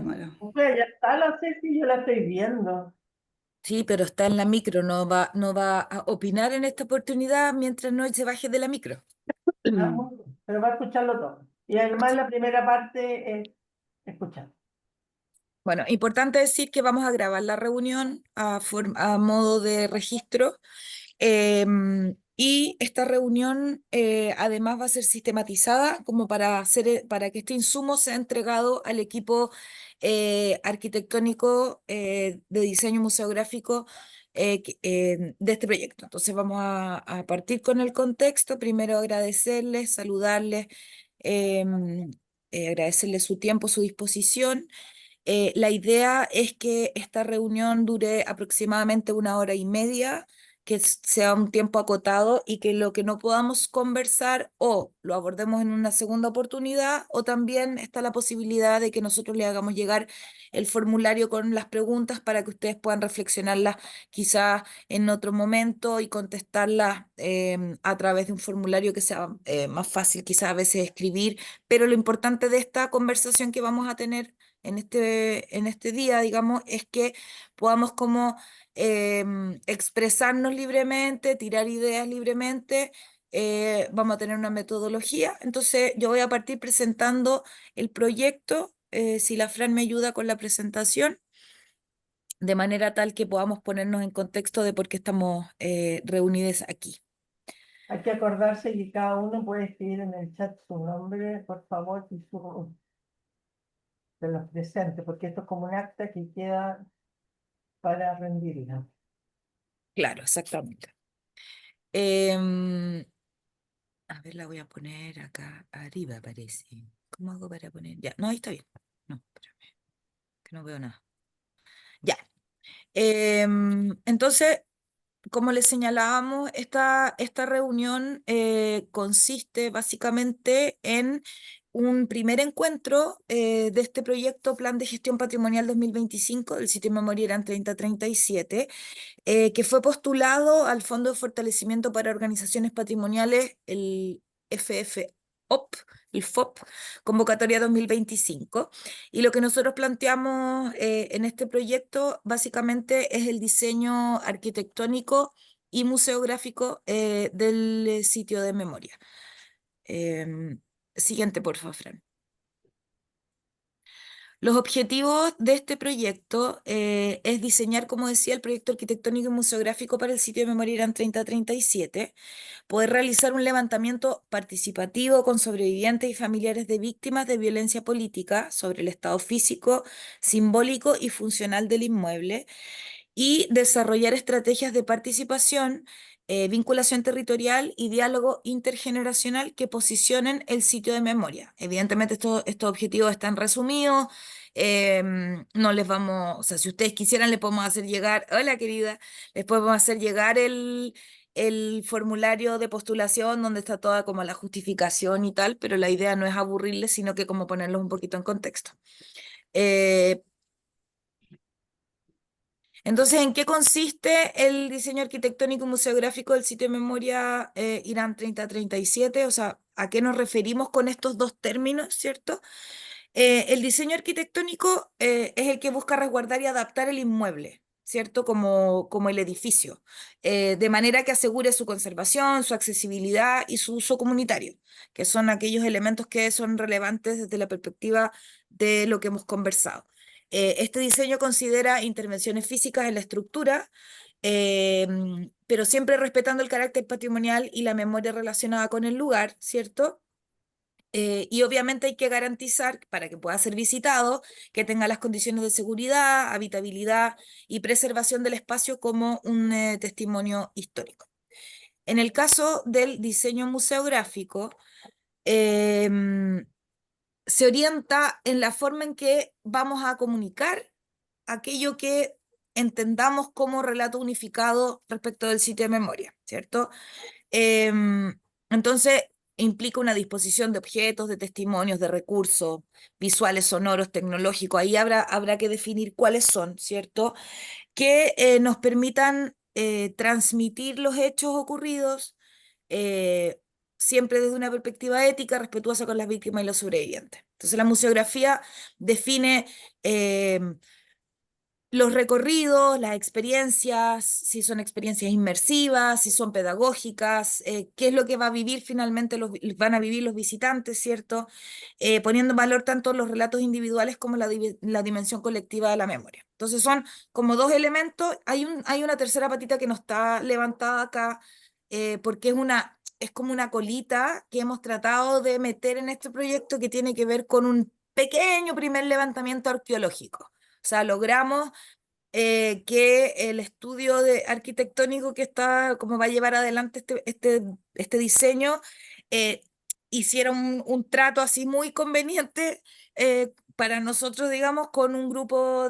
cámara. Mujer, ya está la Ceci, yo la estoy viendo. Sí, pero está en la micro, no va a opinar en esta oportunidad mientras no se baje de la micro. Ah, muy bien, pero va a escucharlo todo. Y además la primera parte es escuchar. Bueno, importante decir que vamos a grabar la reunión a modo de registro. Y esta reunión además va a ser sistematizada como para que este insumo sea entregado al equipo arquitectónico de diseño museográfico de este proyecto. Entonces vamos a partir con el contexto. Primero agradecerles, saludarles, agradecerles su tiempo, su disposición. La idea es que esta reunión dure aproximadamente 1 hora y media, que sea un tiempo acotado y que lo que no podamos conversar o lo abordemos en una segunda oportunidad, o también está la posibilidad de que nosotros le hagamos llegar el formulario con las preguntas para que ustedes puedan reflexionarlas quizás en otro momento y contestarlas a través de un formulario que sea más fácil quizás a veces escribir, pero lo importante de esta conversación que vamos a tener en este día, digamos, es que podamos como expresarnos libremente, tirar ideas libremente. Vamos a tener una metodología. Entonces, yo voy a partir presentando el proyecto, si la Fran me ayuda con la presentación, de manera tal que podamos ponernos en contexto de por qué estamos reunidos aquí. Hay que acordarse que cada uno puede escribir en el chat su nombre, por favor, y su de los presentes, porque esto es como un acta que queda para rendirla. Claro, exactamente. Em, a ver, la voy a poner acá arriba, parece. ¿Cómo hago para poner? Ya, no, ahí está bien. No, espérame, que no veo nada. Ya. Entonces, como les señalábamos, esta reunión consiste básicamente en un primer encuentro de este proyecto Plan de Gestión Patrimonial 2025 del sitio de memoria Irán 3037, que fue postulado al Fondo de Fortalecimiento para Organizaciones Patrimoniales, el FFOP, el FOP, convocatoria 2025. Y lo que nosotros planteamos en este proyecto básicamente es el diseño arquitectónico y museográfico del sitio de memoria. Em, Siguiente, por favor, Fran. Los objetivos de este proyecto es diseñar, como decía, el proyecto arquitectónico y museográfico para el sitio de memoria Irán 3037, poder realizar un levantamiento participativo con sobrevivientes y familiares de víctimas de violencia política sobre el estado físico, simbólico y funcional del inmueble, y desarrollar estrategias de participación, vinculación territorial y diálogo intergeneracional que posicionen el sitio de memoria. Evidentemente estos objetivos están resumidos, no les vamos, o sea, si ustedes quisieran les podemos hacer llegar, hola querida, les podemos hacer llegar el formulario de postulación donde está toda como la justificación y tal, pero la idea no es aburrirles, sino que como ponerlos un poquito en contexto. Eh, entonces, ¿en qué consiste el diseño arquitectónico y museográfico del sitio de memoria Irán 3037? O sea, ¿a qué nos referimos con estos dos términos, cierto? El diseño arquitectónico es el que busca resguardar y adaptar el inmueble, ¿cierto? Como el edificio, de manera que asegure su conservación, su accesibilidad y su uso comunitario, que son aquellos elementos que son relevantes desde la perspectiva de lo que hemos conversado. Este diseño considera intervenciones físicas en la estructura, eh, pero siempre respetando el carácter patrimonial y la memoria relacionada con el lugar, ¿cierto? Y obviamente hay que garantizar para que pueda ser visitado, que tenga las condiciones de seguridad, habitabilidad y preservación del espacio como un testimonio histórico. En el caso del diseño museográfico, em, se orienta en la forma en que vamos a comunicar aquello que entendamos como relato unificado respecto del sitio de memoria, ¿cierto? Entonces, implica una disposición de objetos, de testimonios, de recursos visuales, sonoros, tecnológicos. Ahí habrá que definir cuáles son, ¿cierto? Que nos permitan transmitir los hechos ocurridos, eh, siempre desde una perspectiva ética, respetuosa con las víctimas y los sobrevivientes. Entonces la museografía define los recorridos, las experiencias, si son experiencias inmersivas, si son pedagógicas, qué es lo que va a vivir finalmente van a vivir los visitantes, ¿cierto? Poniendo en valor tanto los relatos individuales como la dimensión colectiva de la memoria. Entonces son como dos elementos. Hay una tercera patita que no está levantada acá, porque es como una colita que hemos tratado de meter en este proyecto que tiene que ver con un pequeño primer levantamiento arqueológico. O sea, logramos que el estudio arquitectónico que está, como va a llevar adelante este diseño, eh, hiciera un trato así muy conveniente para nosotros, digamos, con un grupo o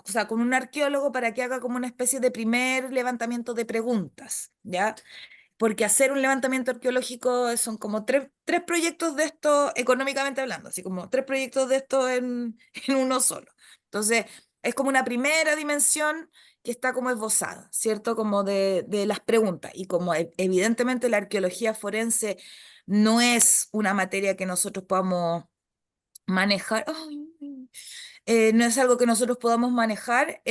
sea, con un arqueólogo para que haga como una especie de primer levantamiento de preguntas, ¿ya? Porque hacer un levantamiento arqueológico son como tres proyectos de esto, económicamente hablando, así como tres proyectos de esto en uno solo. Entonces, es como una primera dimensión que está como esbozada, ¿cierto? Como de las preguntas. Y como evidentemente la arqueología forense no es una materia que nosotros podamos manejar, ay, no es algo que nosotros podamos manejar,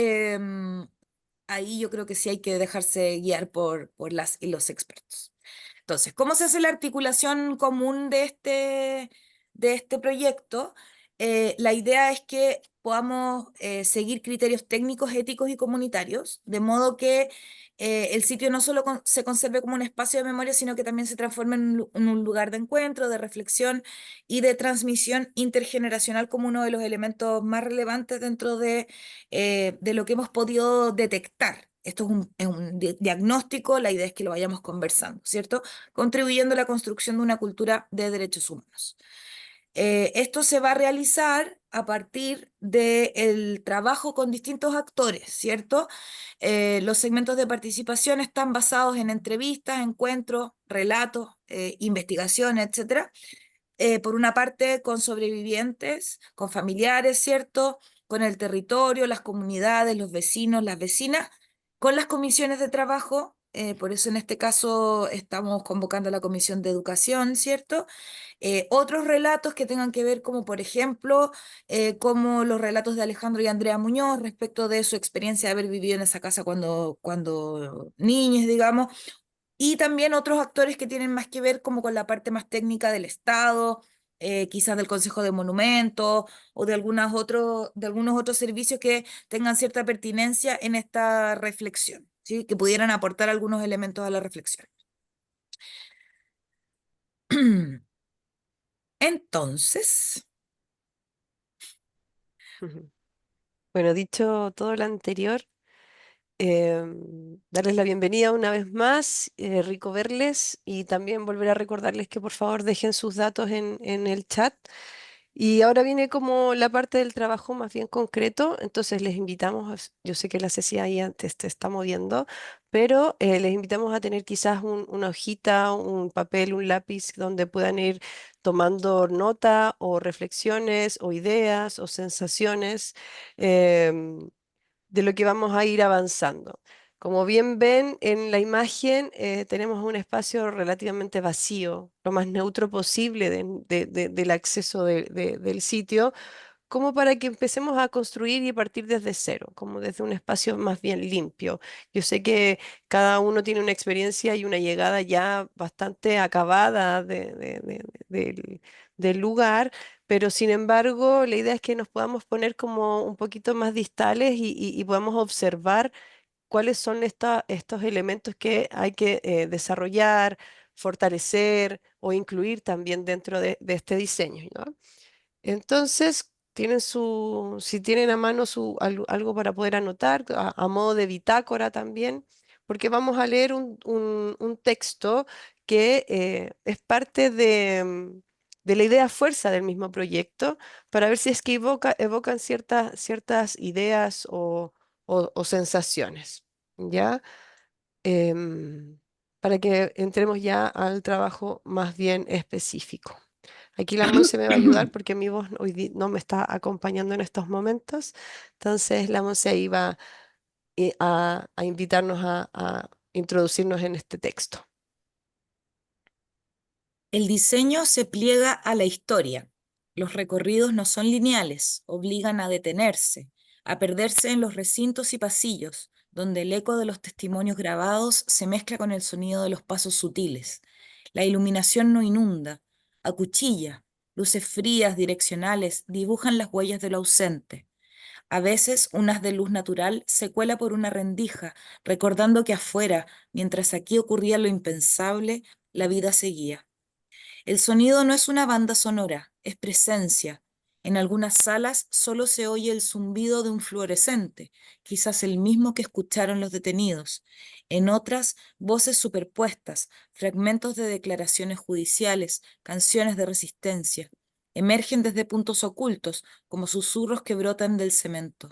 ahí yo creo que sí hay que dejarse guiar por las y los expertos. Entonces, ¿cómo se hace la articulación común de este proyecto? La idea es que podamos seguir criterios técnicos, éticos y comunitarios, de modo que el sitio no solo se conserve como un espacio de memoria, sino que también se transforme en un lugar de encuentro, de reflexión y de transmisión intergeneracional como uno de los elementos más relevantes dentro de lo que hemos podido detectar. Esto es un diagnóstico, la idea es que lo vayamos conversando, ¿cierto? Contribuyendo a la construcción de una cultura de derechos humanos. Esto se va a realizar a partir del trabajo con distintos actores, ¿cierto? Los segmentos de participación están basados en entrevistas, encuentros, relatos, investigaciones, etcétera, por una parte con sobrevivientes, con familiares, ¿cierto? Con el territorio, las comunidades, los vecinos, las vecinas, con las comisiones de trabajo. Por eso en este caso estamos convocando a la Comisión de Educación, ¿cierto? Otros relatos que tengan que ver como, por ejemplo, como los relatos de Alejandro y Andrea Muñoz respecto de su experiencia de haber vivido en esa casa cuando niños, digamos, y también otros actores que tienen más que ver como con la parte más técnica del Estado, quizás del Consejo de Monumentos o de algunos otros servicios que tengan cierta pertinencia en esta reflexión, ¿sí? Que pudieran aportar algunos elementos a la reflexión. Entonces, Ujú. Bueno, dicho todo lo anterior, darles la bienvenida una vez más, rico verles y también volver a recordarles que por favor dejen sus datos en el chat. Y ahora viene como la parte del trabajo más bien concreto, entonces les invitamos, yo sé que la Ceci ahí antes te está moviendo, pero les invitamos a tener quizás una hojita, un papel, un lápiz donde puedan ir tomando nota o reflexiones o ideas o sensaciones. em, de lo que vamos a ir avanzando. Como bien ven en la imagen, tenemos un espacio relativamente vacío, lo más neutro posible del acceso del sitio, como para que empecemos a construir y partir desde cero, como desde un espacio más bien limpio. Yo sé que cada uno tiene una experiencia y una llegada ya bastante acabada del lugar, pero sin embargo, la idea es que nos podamos poner como un poquito más distales y podamos observar cuáles son estos elementos que hay que desarrollar, fortalecer o incluir también dentro de este diseño, ¿no? Entonces, si tienen a mano algo para poder anotar, a modo de bitácora también, porque vamos a leer un texto que es parte de la idea fuerza del mismo proyecto, para ver si es que evocan ciertas ideas o sensaciones, ¿ya? Em, para que entremos ya al trabajo más bien específico. Aquí la Monse me va a ayudar porque mi voz no me está acompañando en estos momentos. Entonces la Monse ahí va a invitarnos a introducirnos en este texto. el diseño se pliega a la historia. Los recorridos no son lineales, obligan a detenerse, a perderse en los recintos y pasillos, donde el eco de los testimonios grabados se mezcla con el sonido de los pasos sutiles. La iluminación no inunda, acuchilla, luces frías, direccionales, dibujan las huellas de lo ausente. A veces un haz de luz natural se cuela por una rendija, recordando que afuera, mientras aquí ocurría lo impensable, la vida seguía. El sonido no es una banda sonora, es presencia. En algunas salas solo se oye el zumbido de un fluorescente, quizás el mismo que escucharon los detenidos. En otras, voces superpuestas, fragmentos de declaraciones judiciales, canciones de resistencia. Emergen desde puntos ocultos, como susurros que brotan del cemento.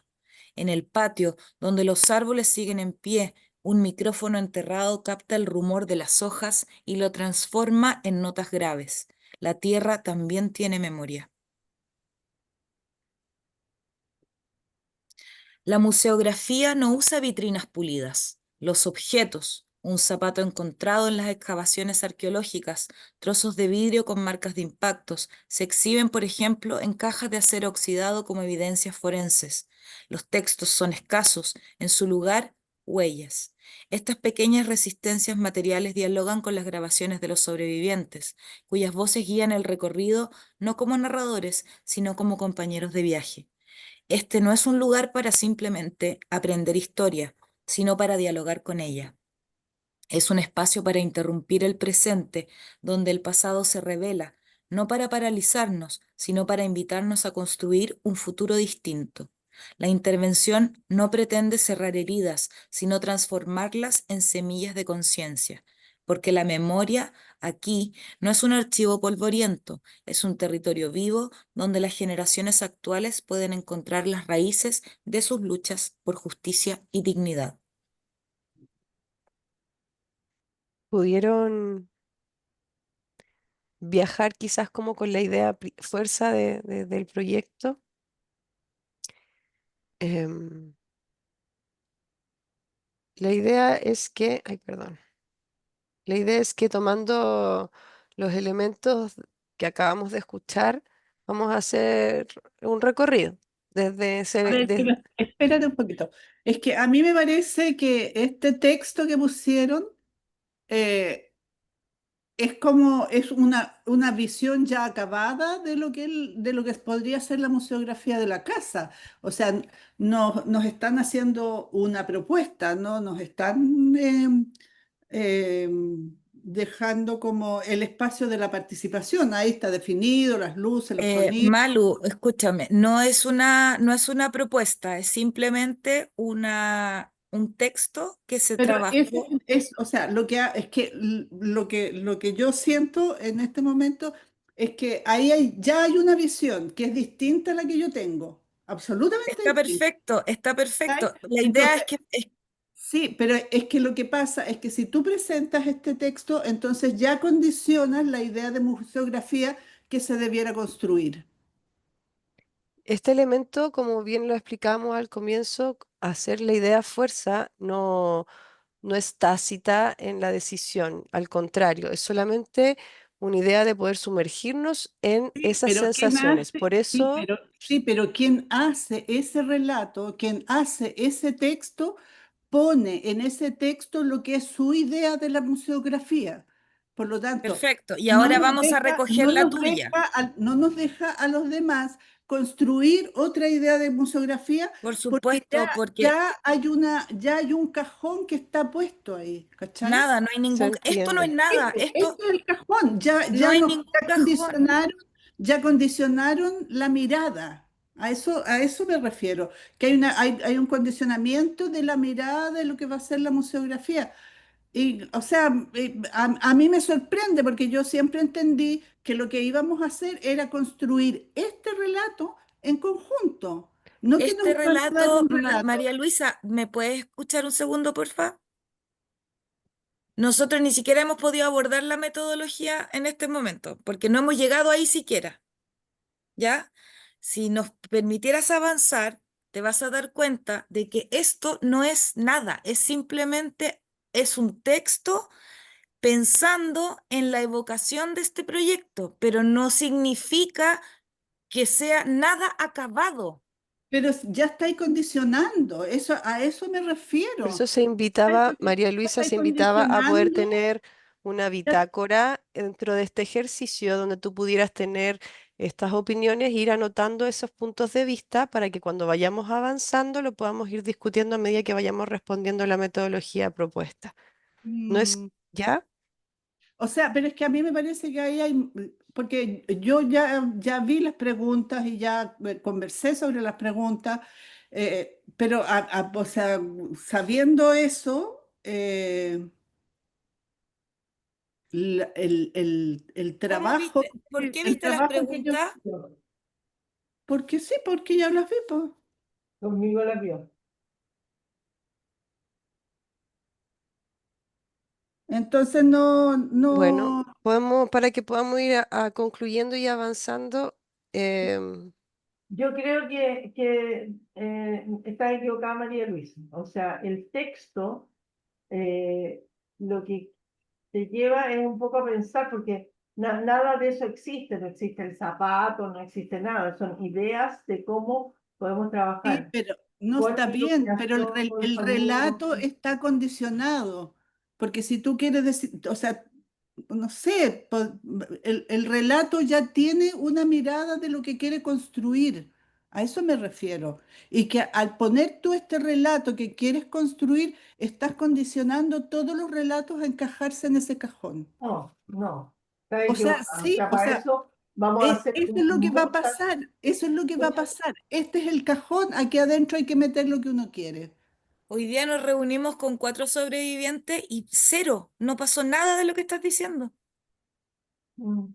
En el patio, donde los árboles siguen en pie, un micrófono enterrado capta el rumor de las hojas y lo transforma en notas graves. La tierra también tiene memoria. La museografía no usa vitrinas pulidas. Los objetos, un zapato encontrado en las excavaciones arqueológicas, trozos de vidrio con marcas de impactos, se exhiben, por ejemplo, en cajas de acero oxidado como evidencias forenses. Los textos son escasos, en su lugar, huellas. Estas pequeñas resistencias materiales dialogan con las grabaciones de los sobrevivientes, cuyas voces guían el recorrido no como narradores, sino como compañeros de viaje. Este no es un lugar para simplemente aprender historia, sino para dialogar con ella. Es un espacio para interrumpir el presente, donde el pasado se revela, no para paralizarnos, sino para invitarnos a construir un futuro distinto. La intervención no pretende cerrar heridas, sino transformarlas en semillas de conciencia, porque la memoria aquí no es un archivo polvoriento, es un territorio vivo donde las generaciones actuales pueden encontrar las raíces de sus luchas por justicia y dignidad. ¿Pudieron viajar quizás como con la idea fuerza del proyecto? Em, la idea es que, ay, perdón, la idea es que tomando los elementos que acabamos de escuchar, vamos a hacer un recorrido desde A ese, ver, pero espérate un poquito. Es que a mí me parece que este texto que pusieron eh, es como, es una visión ya acabada de lo que, de lo que podría ser la museografía de la casa. O sea, nos están haciendo una propuesta, ¿no? Nos están eh, dejando como el espacio de la participación. Ahí está definido, las luces, los sonidos. Malu, escúchame, no es una propuesta, es simplemente un texto que se Pero trabajó. o sea, es que lo que yo siento en este momento es que ya hay una visión que es distinta a la que yo tengo, absolutamente Está distinta. perfecto, está ¿Cachai? perfecto. La idea Entonces, es que sí, pero es que lo que pasa es que si tú presentas este texto, entonces ya condicionas la idea de museografía que se debiera construir. este elemento, como bien lo explicamos al comienzo, hacer la idea fuerza no es tácita en la decisión, al contrario, es solamente una idea de poder sumergirnos en Sí, esas pero ¿quién sensaciones. hace? Por eso, Sí, pero ¿quién hace ese relato? ¿Quién hace ese texto? Pone en ese texto lo que es su idea de la museografía. Por lo tanto, perfecto. Y ahora vamos a recoger la tuya, no nos deja a los demás construir otra idea de museografía por porque supuesto, porque ya hay un cajón que está puesto ahí, ¿cachai? nada, no hay se esto no es entiende. nada, esto Este es el cajón, no hay ningún cajón. ya condicionaron la mirada. A eso me refiero, que hay un condicionamiento de la mirada de lo que va a ser la museografía. Y, o sea, a mí me sorprende porque yo siempre entendí que lo que íbamos a hacer era construir este relato en conjunto, no que nos Este iban a dar relato, un relato. María Luisa, ¿me puedes escuchar un segundo, porfa? Nosotros ni siquiera hemos podido abordar la metodología en este momento, porque no hemos llegado ahí siquiera, ¿ya? Si nos permitieras avanzar, te vas a dar cuenta de que esto no es nada, es simplemente, es un texto pensando en la evocación de este proyecto, pero no significa que sea nada acabado. Pero ya estáis condicionando, eso, a eso me Por refiero. eso se invitaba, María Ya Luisa estáis se invitaba a poder condicionando, tener una ya- bitácora dentro de este ejercicio donde tú pudieras tener estas opiniones, ir anotando esos puntos de vista para que cuando vayamos avanzando lo podamos ir discutiendo a medida que vayamos respondiendo a la metodología propuesta. ¿No es mm, ya? o sea, pero es que a mí me parece que ahí hay, porque yo ya vi las preguntas y ya conversé sobre las preguntas, pero o sea, sabiendo eso, el ¿Cómo trabajo, viste? ¿Por qué el viste las trabajo que yo, preguntas? porque sí, porque ya las vi, pues. Conmigo la vio. Entonces no, Bueno, no, podemos, para que podamos ir a concluyendo y avanzando, em, Yo creo que está equivocada María Luisa. O sea, el texto eh, lo que te lleva es un poco a pensar, porque nada de eso existe, no existe el zapato, no existe nada, son ideas de cómo podemos sí, trabajar. pero no Con está bien, pero iluminación, con el sonido. relato está condicionado, porque si tú quieres decir, o sea, no sé, el relato ya tiene una mirada de lo que quiere construir, a eso me refiero, y que al poner tú este relato que quieres construir, estás condicionando todos los relatos a encajarse en ese cajón. No, no, está O sea, equivocada. O sí, sea, o para sea, eso vamos a hacer eso es lo que va a muchas, pasar, eso es lo que va a muchas. pasar. Este es el cajón, aquí adentro hay que meter lo que uno quiere. Hoy día nos reunimos con 4 sobrevivientes y cero, no pasó nada de lo que estás diciendo. Mm,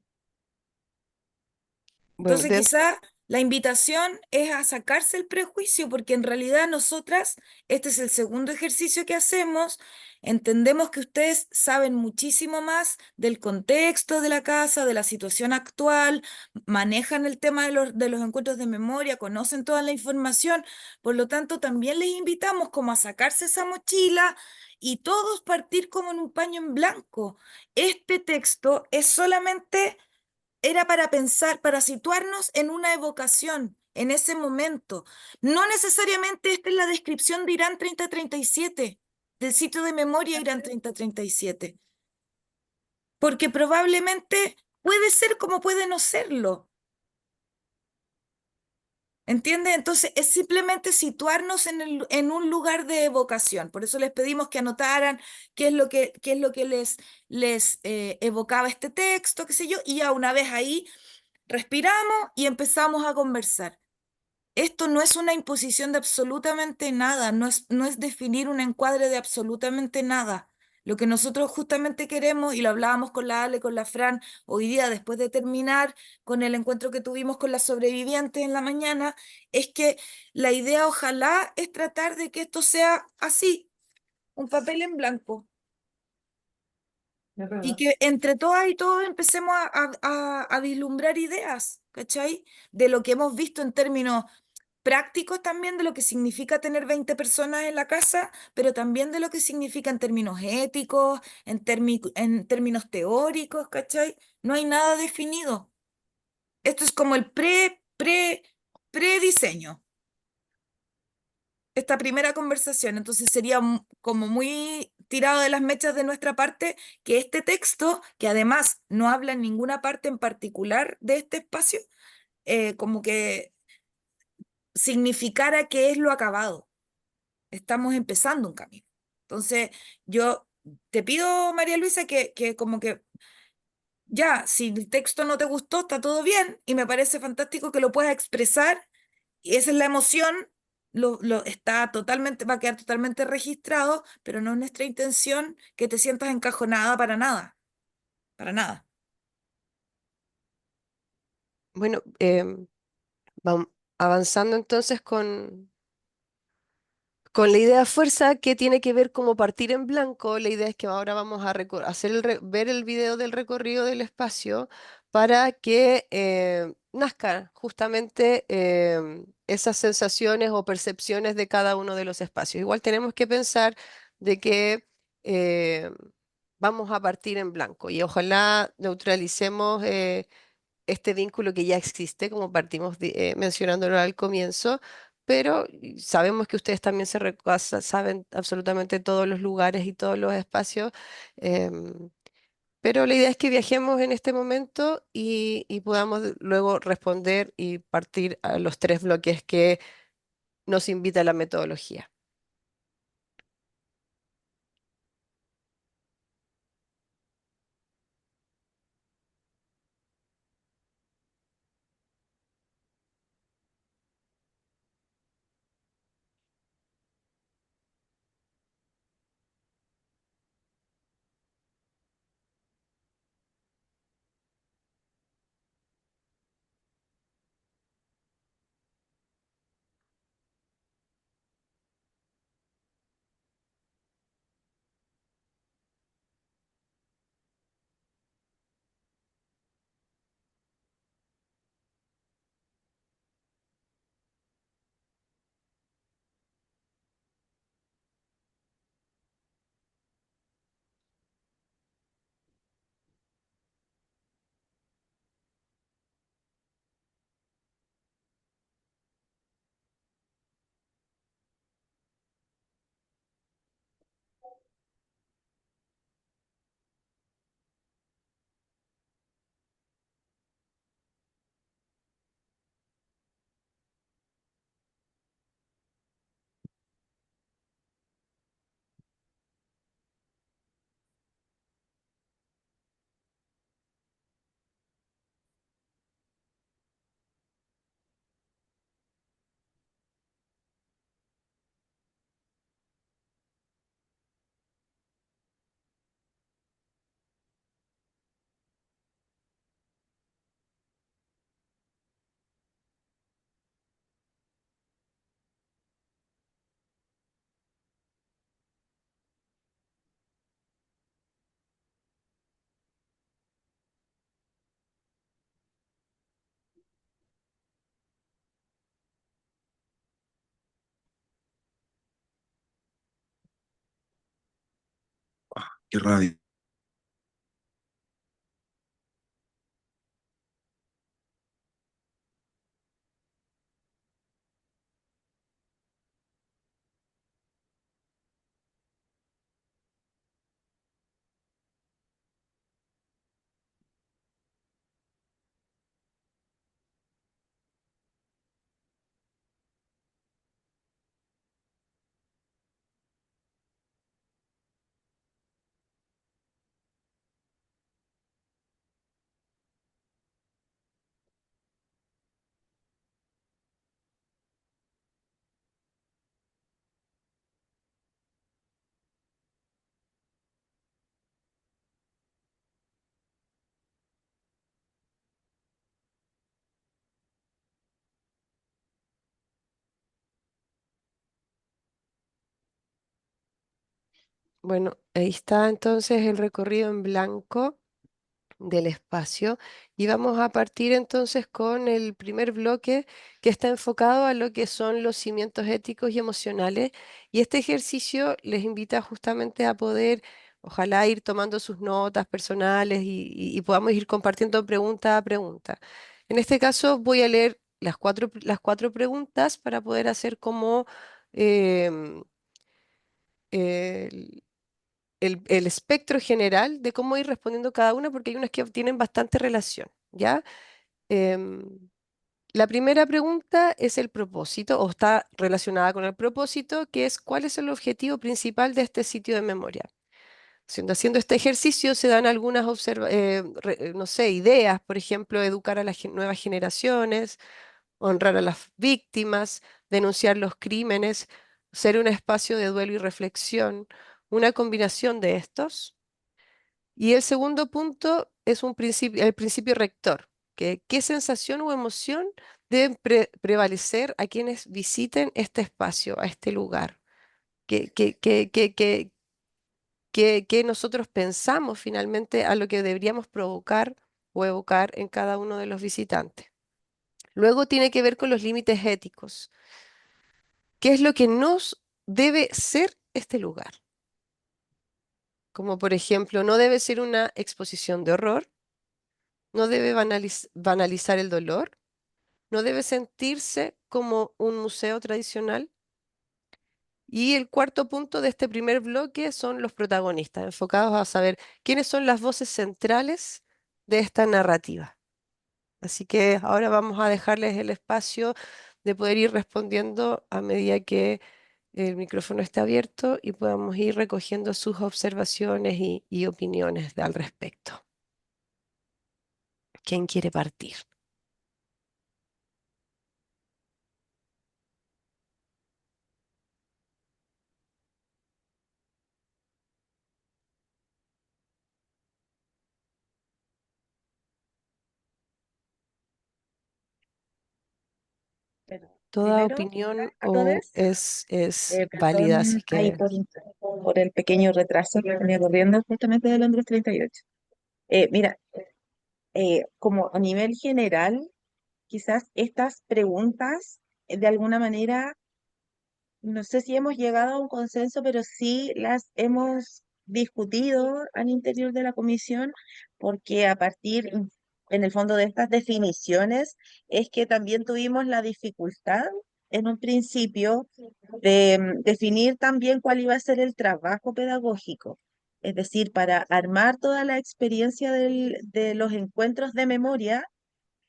bueno, Entonces, quizá la invitación es a sacarse el prejuicio, porque en realidad nosotras, este es el segundo ejercicio que hacemos, entendemos que ustedes saben muchísimo más del contexto de la casa, de la situación actual, manejan el tema de los encuentros de memoria, conocen toda la información, por lo tanto, también les invitamos como a sacarse esa mochila y todos partir como en un paño en blanco. Este texto es solamente era para pensar, para situarnos en una evocación, en ese momento. No necesariamente esta es la descripción de Irán 3037, del sitio de memoria Irán 3037, porque probablemente puede ser como puede no serlo. ¿Entiendes? Entonces es simplemente situarnos en un lugar de evocación. Por eso les pedimos que anotaran qué es lo que les evocaba este texto, qué sé yo, y ya una vez ahí respiramos y empezamos a conversar. Esto no es una imposición de absolutamente nada, no es definir un encuadre de absolutamente nada. Lo que nosotros justamente queremos, y lo hablábamos con la Ale, con la Fran, hoy día, después de terminar con el encuentro que tuvimos con las sobrevivientes en la mañana, es que la idea ojalá es tratar de que esto sea así, un papel en blanco, es y verdad. que entre todas y todos empecemos a vislumbrar ideas, ¿cachai? De lo que hemos visto en términos prácticos también de lo que significa tener 20 personas en la casa, pero también de lo que significa en términos éticos, en términos teóricos, ¿cachai? No hay nada definido. Esto es como el pre-diseño, esta primera conversación. Entonces sería como muy tirado de las mechas de nuestra parte que este texto, que además no habla en ninguna parte en particular de este espacio, como que significara que es lo acabado. Estamos empezando un camino. Entonces, yo te pido, María Luisa, que como que ya, si el texto no te gustó, está todo bien y me parece fantástico que lo puedas expresar y esa es la emoción, está totalmente, va a quedar totalmente registrado, pero no es nuestra intención que te sientas encajonada para nada. bueno, vamos avanzando entonces con la idea fuerza que tiene que ver como partir en blanco. La idea es que ahora vamos a hacer ver el video del recorrido del espacio para que nazcan justamente esas sensaciones o percepciones de cada uno de los espacios. Igual tenemos que pensar de que eh, vamos a partir en blanco y ojalá neutralicemos este vínculo que ya existe, como partimos mencionándolo al comienzo, pero sabemos que ustedes también saben absolutamente todos los lugares y todos los espacios, em, pero la idea es que viajemos en este momento y podamos luego responder y partir a los tres bloques que nos invita la metodología. Qué rabia. Bueno, ahí está entonces el recorrido en blanco del espacio y vamos a partir entonces con el primer bloque que está enfocado a lo que son los cimientos éticos y emocionales y este ejercicio les invita justamente a poder, ojalá ir tomando sus notas personales y podamos ir compartiendo pregunta a pregunta. En este caso voy a leer las cuatro preguntas para poder hacer como em, el espectro general de cómo ir respondiendo cada una, porque hay unas que tienen bastante relación, ¿ya? Em, la primera pregunta es el propósito, o está relacionada con el propósito, que es ¿cuál es el objetivo principal de este sitio de memoria? Haciendo este ejercicio se dan algunas no sé, ideas, por ejemplo, educar a las nuevas generaciones, honrar a las víctimas, denunciar los crímenes, ser un espacio de duelo y reflexión, una combinación de estos. Y el segundo punto es el principio rector, que qué sensación o emoción deben prevalecer a quienes visiten este espacio, a este lugar, que nosotros pensamos finalmente a lo que deberíamos provocar o evocar en cada uno de los visitantes. Luego tiene que ver con los límites éticos. ¿Qué es lo que nos debe ser este lugar? Como por ejemplo, no debe ser una exposición de horror, no debe banalizar el dolor, no debe sentirse como un museo tradicional. Y el cuarto punto de este primer bloque son los protagonistas, enfocados a saber quiénes son las voces centrales de esta narrativa. Así que ahora vamos a dejarles el espacio de poder ir respondiendo a medida que el micrófono esté abierto y podamos ir recogiendo sus observaciones y opiniones al respecto. ¿Quién quiere partir? Pero Toda primero, opinión a todos, es válida, perdón así ahí que por el pequeño retraso que venía corriendo justamente de Londres 38. Mira, como a nivel general, quizás estas preguntas, de alguna manera, no sé si hemos llegado a un consenso, pero sí las hemos discutido al interior de la comisión, porque a partir, en el fondo, de estas definiciones, es que también tuvimos la dificultad en un principio de definir también cuál iba a ser el trabajo pedagógico. Es decir, para armar toda la experiencia de los encuentros de memoria,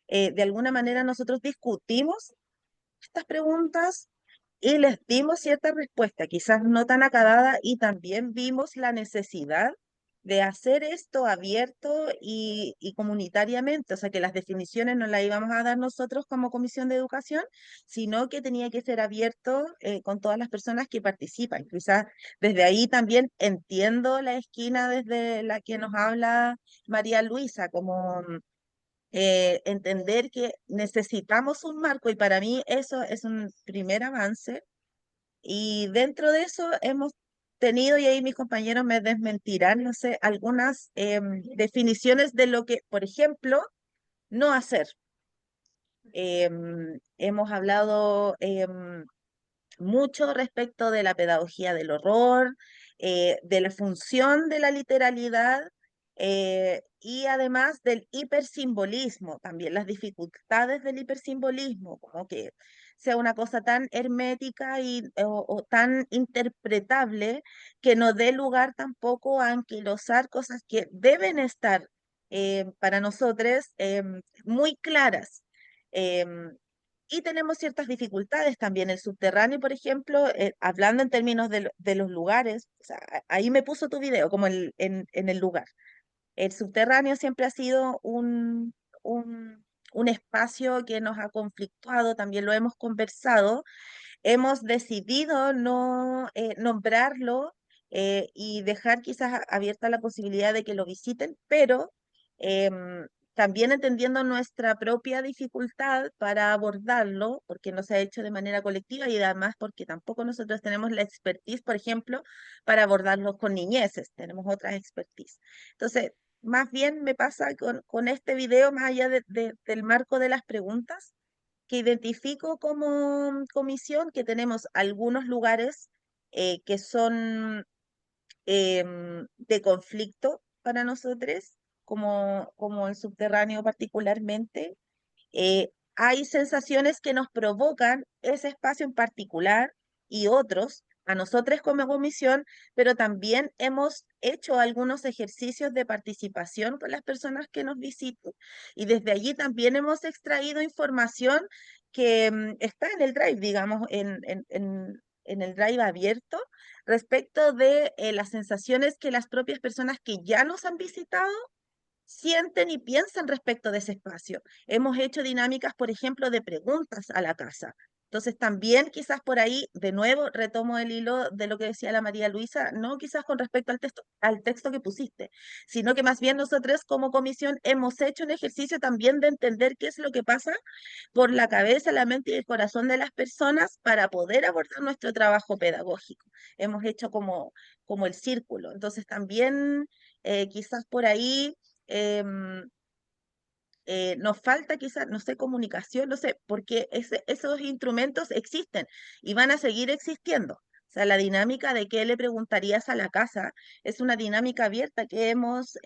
de alguna manera nosotros discutimos estas preguntas y les dimos cierta respuesta, quizás no tan acabada, y también vimos la necesidad de hacer esto abierto y comunitariamente, o sea, que las definiciones no las íbamos a dar nosotros como Comisión de Educación, sino que tenía que ser abierto con todas las personas que participan. Quizás desde ahí también entiendo la esquina desde la que nos habla María Luisa, como entender que necesitamos un marco, y para mí eso es un primer avance, y dentro de eso hemos tenido, y ahí mis compañeros me desmentirán, no sé, algunas definiciones de lo que, por ejemplo, no hacer. Hemos hablado mucho respecto de la pedagogía del horror, de la función de la literalidad, y además del hipersimbolismo, también las dificultades del hipersimbolismo, como que sea una cosa tan hermética o tan interpretable que no dé lugar tampoco a anquilosar cosas que deben estar para nosotros muy claras. Em, y tenemos ciertas dificultades también. El subterráneo, por ejemplo, hablando en términos de los lugares, o sea, ahí me puso tu video, como en el lugar. El subterráneo siempre ha sido un espacio que nos ha conflictuado, también lo hemos conversado. Hemos decidido no nombrarlo, y dejar quizás abierta la posibilidad de que lo visiten, pero también entendiendo nuestra propia dificultad para abordarlo, porque no se ha hecho de manera colectiva, y además porque tampoco nosotros tenemos la expertise, por ejemplo, para abordarlo con niñeces, tenemos otras expertise. Entonces, más bien me pasa con este video, más allá del marco de las preguntas, que identifico como comisión que tenemos algunos lugares que son de conflicto para nosotros, como el subterráneo particularmente. Hay sensaciones que nos provocan ese espacio en particular y otros a nosotros como comisión, pero también hemos hecho algunos ejercicios de participación con las personas que nos visitan, y desde allí también hemos extraído información que está en el drive, digamos, en el drive abierto, respecto de las sensaciones que las propias personas que ya nos han visitado sienten y piensan respecto de ese espacio. Hemos hecho dinámicas, por ejemplo, de preguntas a la casa. Entonces también quizás por ahí, de nuevo, retomo el hilo de lo que decía la María Luisa, no quizás con respecto al texto que pusiste, sino que más bien nosotros como comisión hemos hecho un ejercicio también de entender qué es lo que pasa por la cabeza, la mente y el corazón de las personas para poder abordar nuestro trabajo pedagógico. Hemos hecho como el círculo. Entonces también quizás por ahí em, nos falta quizás, no sé, comunicación, no sé, porque esos instrumentos existen y van a seguir existiendo. sea, la dinámica de qué le preguntarías a la casa es una dinámica abierta que hemos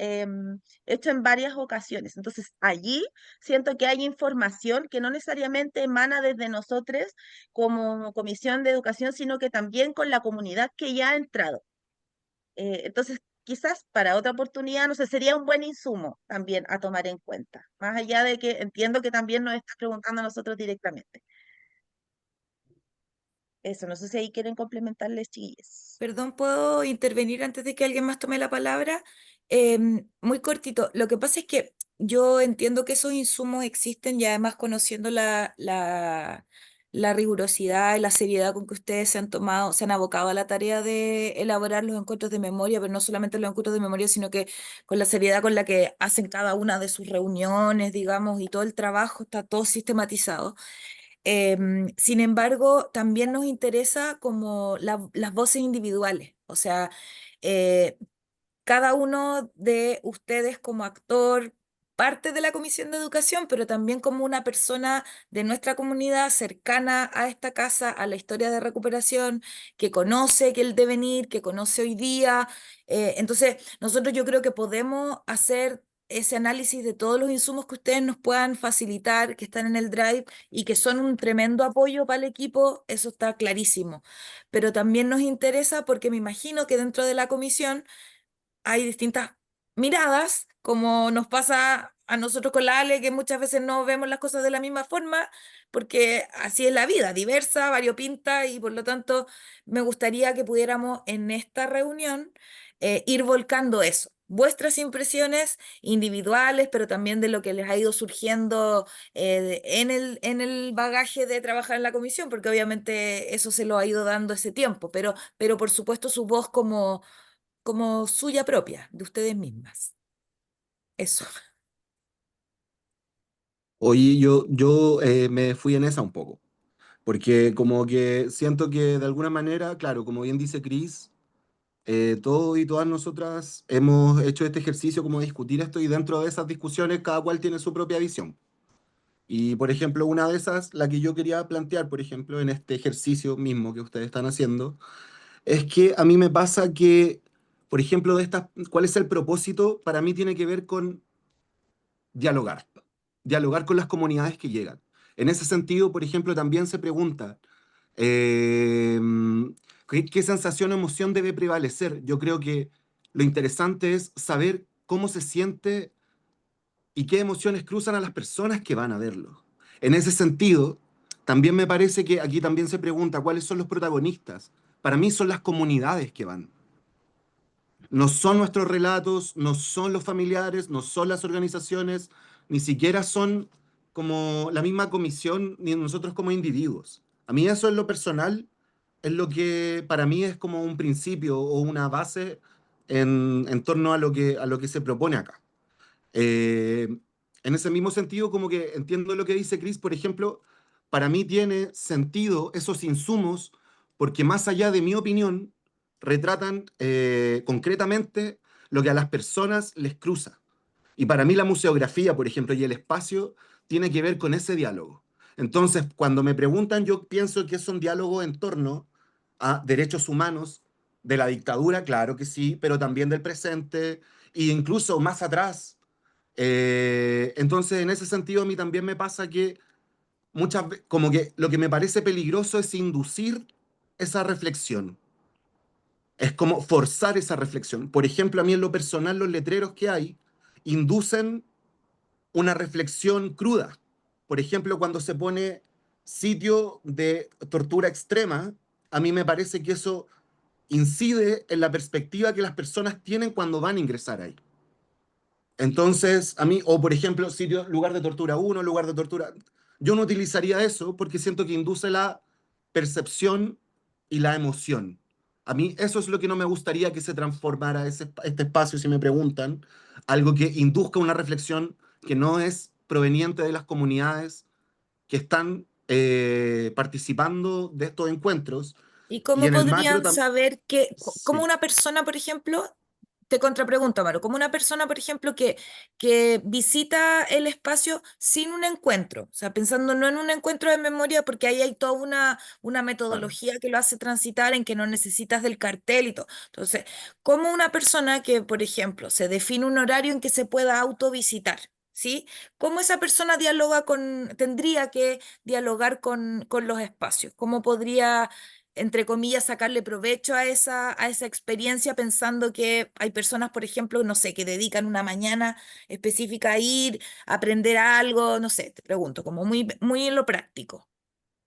hecho en varias ocasiones. Entonces, allí siento que hay información que no necesariamente emana desde nosotros como Comisión de Educación, sino que también con la comunidad que ya ha entrado. Entonces, quizás para otra oportunidad, no sé, sería un buen insumo también a tomar en cuenta, más allá de que entiendo que también nos está preguntando a nosotros directamente. Eso, no sé si ahí quieren complementarles, chiquillos. Perdón, ¿puedo intervenir antes de que alguien más tome la palabra? Muy cortito. Lo que pasa es que yo entiendo que esos insumos existen y además conociendo la rigurosidad y la seriedad con que ustedes se han tomado, se han abocado a la tarea de elaborar los encuentros de memoria, pero no solamente los encuentros de memoria, sino que con la seriedad con la que hacen cada una de sus reuniones, digamos, y todo el trabajo está todo sistematizado. Sin embargo, también nos interesa como las voces individuales, o sea, eh, cada uno de ustedes como actor, parte de la Comisión de Educación, pero también como una persona de nuestra comunidad cercana a esta casa, a la historia de recuperación, que conoce que el devenir, que conoce hoy día. Entonces, nosotros yo creo que podemos hacer ese análisis de todos los insumos que ustedes nos puedan facilitar, que están en el Drive y que son un tremendo apoyo para el equipo, eso está clarísimo. Pero también nos interesa porque me imagino que dentro de la comisión hay distintas miradas, como nos pasa a nosotros con la Ale, que muchas veces no vemos las cosas de la misma forma, porque así es la vida, diversa, variopinta, y por lo tanto me gustaría que pudiéramos en esta reunión ir volcando eso. Vuestras impresiones individuales, pero también de lo que les ha ido surgiendo en el bagaje de trabajar en la comisión, porque obviamente eso se lo ha ido dando ese tiempo, pero por supuesto su voz como suya propia, de ustedes mismas. Eso. Oye, yo me fui en esa un poco, porque como que siento que de alguna manera, claro, como bien dice Cris, todos y todas nosotras hemos hecho este ejercicio como de discutir esto y dentro de esas discusiones cada cual tiene su propia visión. Y por ejemplo, una de esas, la que yo quería plantear, por ejemplo, en este ejercicio mismo que ustedes están haciendo, es que a mí me pasa que, por ejemplo, de estas, ¿cuál es el propósito? Para mí tiene que ver con dialogar, dialogar con las comunidades que llegan. En ese sentido, por ejemplo, también se pregunta, eh, ¿qué sensación o emoción debe prevalecer? Yo creo que lo interesante es saber cómo se siente y qué emociones cruzan a las personas que van a verlo. En ese sentido, también me parece que aquí también se pregunta cuáles son los protagonistas. Para mí son las comunidades que van. No son nuestros relatos, no son los familiares, no son las organizaciones, ni siquiera son como la misma comisión, ni nosotros como individuos. A mí eso en lo personal es lo que para mí es como un principio o una base en torno a lo que se propone acá. Eh, en ese mismo sentido, como que entiendo lo que dice Chris, por ejemplo, para mí tiene sentido esos insumos porque más allá de mi opinión, retratan concretamente lo que a las personas les cruza. Y para mí la museografía, por ejemplo, y el espacio tiene que ver con ese diálogo. Entonces, cuando me preguntan, yo pienso que es un diálogo en torno a derechos humanos de la dictadura, claro que sí, pero también del presente e incluso más atrás. Entonces, en ese sentido, a mí también me pasa que muchas veces, como que lo que me parece peligroso es inducir esa reflexión. Es como forzar esa reflexión. Por ejemplo, a mí en lo personal, los letreros que hay inducen una reflexión cruda. Por ejemplo, cuando se pone sitio de tortura extrema, a mí me parece que eso incide en la perspectiva que las personas tienen cuando van a ingresar ahí. Entonces, a mí, o por ejemplo, sitio, lugar de tortura uno, lugar de tortura. Yo no utilizaría eso porque siento que induce la percepción y la emoción. A mí eso es lo que no me gustaría que se transformara este espacio, si me preguntan, algo que induzca una reflexión que no es proveniente de las comunidades que están participando de estos encuentros. ¿Y Y cómo en el macro podrían también. saber que, cómo Sí. una persona, por ejemplo, te contrapregunto, Amaro, como una persona, por ejemplo, que visita el espacio sin un encuentro, o sea, pensando no en un encuentro de memoria, porque ahí hay toda una Claro. metodología que lo hace transitar en que no necesitas del cartel y todo. Entonces, como una persona que, por ejemplo, se define un horario en que se pueda autovisitar, ¿sí? ¿Cómo esa persona tendría que dialogar con los espacios? ¿Cómo podría entre comillas, sacarle provecho a esa experiencia pensando que hay personas, por ejemplo, no sé, que dedican una mañana específica a ir, a aprender algo, no sé, te pregunto, como muy en lo práctico.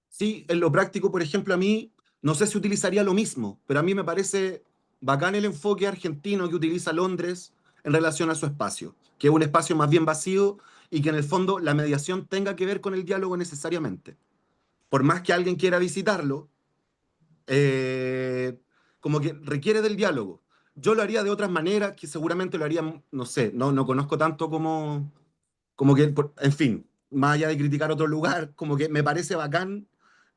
Sí, en lo práctico, por ejemplo, a mí, no sé si utilizaría lo mismo, pero a mí me parece bacán el enfoque argentino que utiliza Londres en relación a su espacio, que es un espacio más bien vacío y que en el fondo la mediación tenga que ver con el diálogo necesariamente. Por más que alguien quiera visitarlo, eh, como que requiere del diálogo. Yo lo haría de otras maneras, que seguramente lo haría, no sé, no conozco tanto como que, en fin, más allá de criticar otro lugar, como que me parece bacán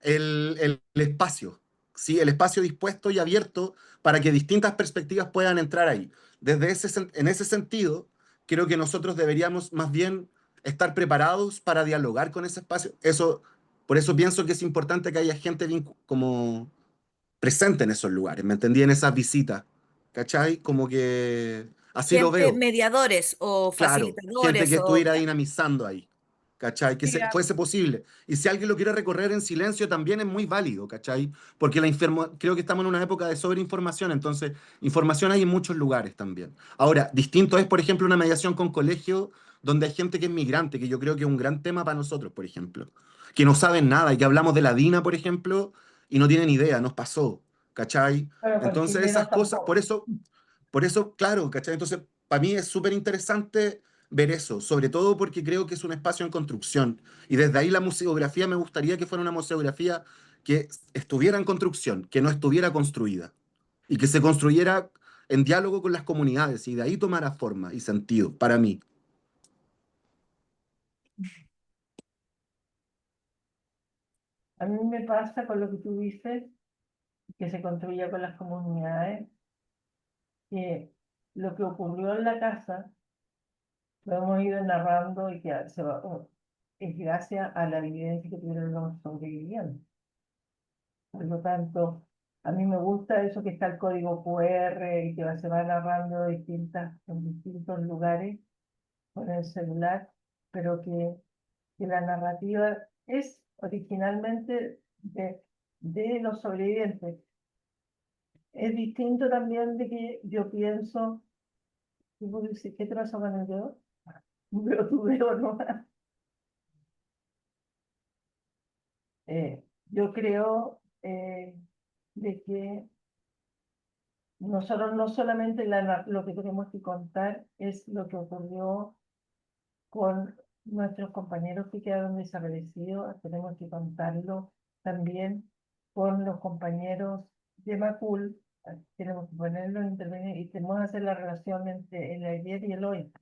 el espacio, ¿sí? El espacio dispuesto y abierto para que distintas perspectivas puedan entrar ahí. En ese sentido, creo que nosotros deberíamos más bien estar preparados para dialogar con ese espacio. Por eso pienso que es importante que haya gente como presente en esos lugares, ¿me entendí? En esas visitas, ¿cachai? Como que así lo Gente, veo. mediadores o Claro, gente que facilitadores o... estuviera ya. dinamizando ahí, ¿cachai? Que Mira, fuese posible. Y si alguien lo quiere recorrer en silencio, también es muy válido, ¿cachai? Porque creo que estamos en una época de sobreinformación, entonces información hay en muchos lugares también. Ahora, distinto es, por ejemplo, una mediación con colegio donde hay gente que es migrante, que yo creo que es un gran tema para nosotros, por ejemplo, que no saben nada y que hablamos de la DINA, por ejemplo, y no tienen idea, nos pasó, ¿cachai? bueno, con Entonces chilenos esas cosas, tampoco. por eso, claro, ¿cachai? Entonces, para mí es súper interesante ver eso, sobre todo porque creo que es un espacio en construcción. Y desde ahí la museografía me gustaría que fuera una museografía que estuviera en construcción, que no estuviera construida, y que se construyera en diálogo con las comunidades, y de ahí tomara forma y sentido, para mí. A mí me pasa con lo que tú dices, que se construya con las comunidades, que lo que ocurrió en la casa lo hemos ido narrando y que es gracias a la evidencia que tuvieron los sobrevivientes. Por lo tanto, a mí me gusta eso que está el código QR y que se va narrando en distintos lugares con el celular, pero que la narrativa es originalmente de los sobrevivientes. Es distinto también de que yo pienso, ¿qué te pasa con el dedo? Veo tu dedo, ¿no? Yo creo de que nosotros no solamente lo que tenemos que contar es lo que ocurrió con nuestros compañeros que quedaron desaparecidos, tenemos que contarlo también con los compañeros de Macul, tenemos que ponerlo en intervenir y tenemos que hacer la relación entre el ayer y el hoy.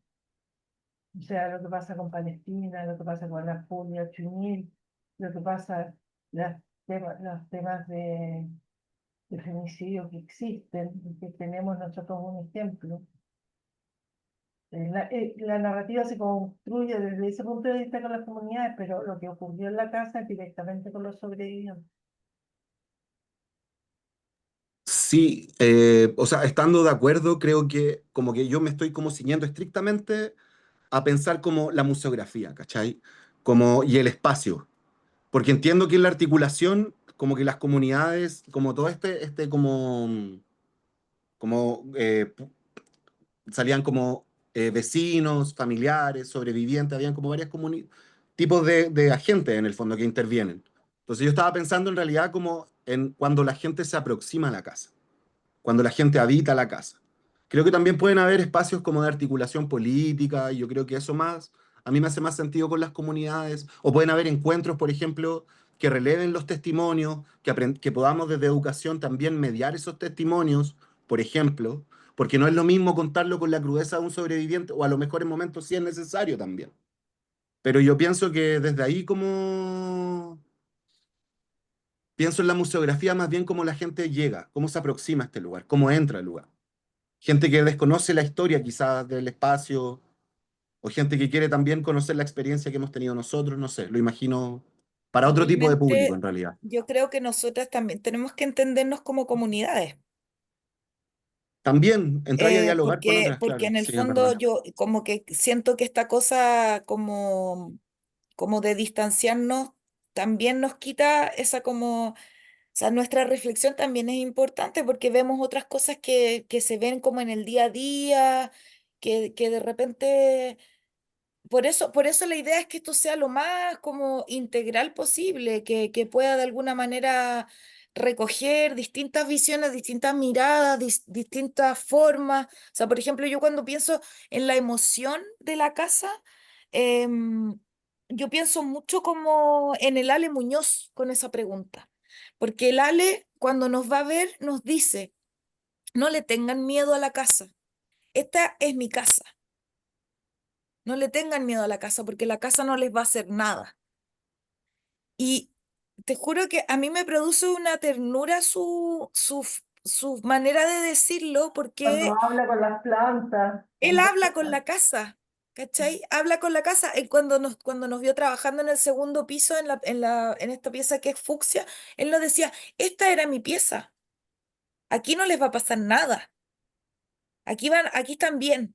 O sea, lo que pasa con Palestina, lo que pasa con la Julia Chunil, lo que pasa, los temas de femicidio que existen y que tenemos nosotros un ejemplo. La narrativa se construye desde ese punto de vista con las comunidades, pero lo que ocurrió en la casa es directamente con los sobrevivientes. Sí, o sea, estando de acuerdo, creo que como que yo me estoy como ciñendo estrictamente a pensar como la museografía, ¿cachai? Como, y el espacio. Porque entiendo que en la articulación, como que las comunidades, como todo salían como vecinos, familiares, sobrevivientes, habían como varios tipos de agentes en el fondo que intervienen. Entonces yo estaba pensando en realidad como en cuando la gente se aproxima a la casa, cuando la gente habita la casa. Creo que también pueden haber espacios como de articulación política, y yo creo que eso más, a mí me hace más sentido con las comunidades, o pueden haber encuentros, por ejemplo, que releven los testimonios, que podamos desde educación también mediar esos testimonios, por ejemplo, porque no es lo mismo contarlo con la crudeza de un sobreviviente, o a lo mejor en momentos sí es necesario también. Pero yo pienso que desde ahí como... Pienso en la museografía más bien cómo la gente llega, cómo se aproxima a este lugar, cómo entra al lugar. gente que desconoce la historia quizás del espacio, o gente que quiere también conocer la experiencia que hemos tenido nosotros, no sé, lo imagino para otro tipo de público Igualmente, en realidad. yo creo que nosotras también tenemos que entendernos como comunidades. También entrar a dialogar con Porque, otras, porque claro, en el sí, es verdad. fondo yo como que siento que esta cosa como de distanciarnos también nos quita esa como, o sea, nuestra reflexión también es importante porque vemos otras cosas que se ven como en el día a día, que de repente por eso la idea es que esto sea lo más como integral posible, que pueda de alguna manera recoger distintas visiones, distintas miradas, distintas formas. O sea, por ejemplo, yo cuando pienso en la emoción de la casa, em, yo pienso mucho como en el Ale Muñoz con esa pregunta. Porque el Ale, cuando nos va a ver, nos dice, no le tengan miedo a la casa. Esta es mi casa. No le tengan miedo a la casa porque la casa no les va a hacer nada. Y te juro que a mí me produce una ternura su manera de decirlo Cuando porque habla con las plantas, él habla con conversa. la casa, ¿cachai? Habla con la casa. Él cuando nos vio trabajando en el segundo piso, en esta pieza que es fucsia, él nos decía, esta era mi pieza. Aquí no les va a pasar nada. Aquí están bien.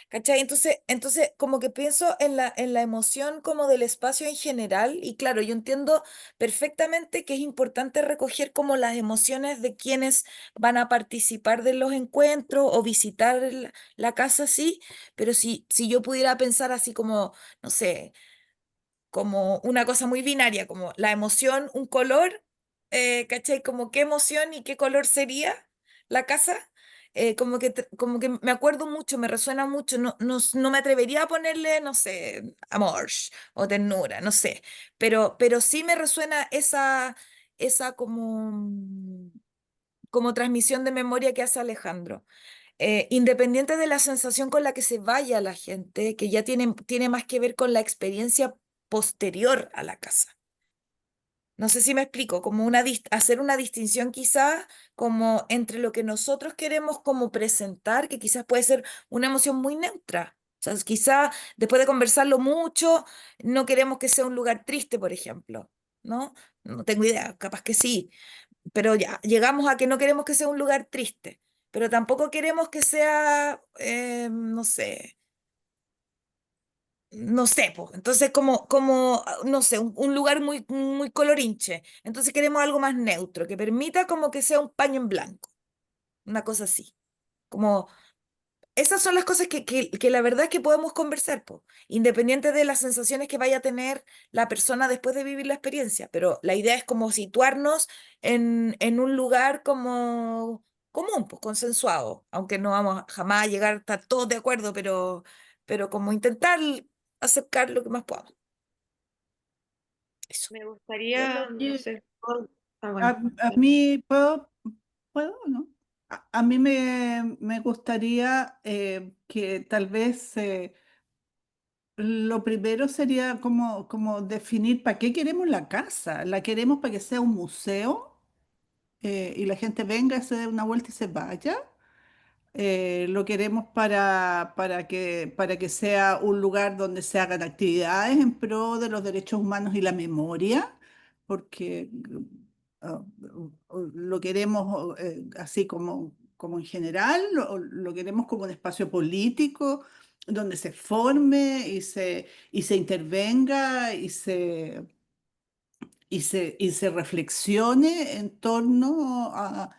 ¿Cachai? Entonces, como que pienso en la emoción como del espacio en general, y claro, yo entiendo perfectamente que es importante recoger como las emociones de quienes van a participar de los encuentros o visitar la casa, sí, pero si yo pudiera pensar así como, no sé, como una cosa muy binaria, como la emoción, un color, ¿cachai? Como qué emoción y qué color sería la casa. Como que me acuerdo mucho, me resuena mucho, no me atrevería a ponerle, no sé, amor o ternura, no sé, pero sí me resuena esa como transmisión de memoria que hace Alejandro. Independiente de la sensación con la que se vaya la gente, que ya tiene más que ver con la experiencia posterior a la casa. No sé si me explico, como hacer una distinción quizás como entre lo que nosotros queremos como presentar, que quizás puede ser una emoción muy neutra. O sea, quizás después de conversarlo mucho, no queremos que sea un lugar triste, por ejemplo, ¿no? No tengo idea, capaz que sí, pero ya, llegamos a que no queremos que sea un lugar triste, pero tampoco queremos que sea, no sé, pues, entonces no sé, un lugar muy colorinche, entonces queremos algo más neutro, que permita como que sea un paño en blanco, una cosa así, como esas son las cosas que la verdad es que podemos conversar, po, independiente de las sensaciones que vaya a tener la persona después de vivir la experiencia. Pero la idea es como situarnos en un lugar como común, pues consensuado, aunque no vamos jamás a llegar a estar todos de acuerdo, pero como intentar acercar lo que más podamos. Eso. Me Yo gustaría, lo no que sé, bueno, A mí, ¿puedo o no? A mí me gustaría que tal vez lo primero sería como definir para qué queremos la casa. ¿La queremos para que sea un museo y la gente venga, se dé una vuelta y se vaya? Lo queremos para que sea un lugar donde se hagan actividades en pro de los derechos humanos y la memoria, porque lo queremos así como en general, lo queremos como un espacio político donde se forme y se intervenga y se reflexione en torno a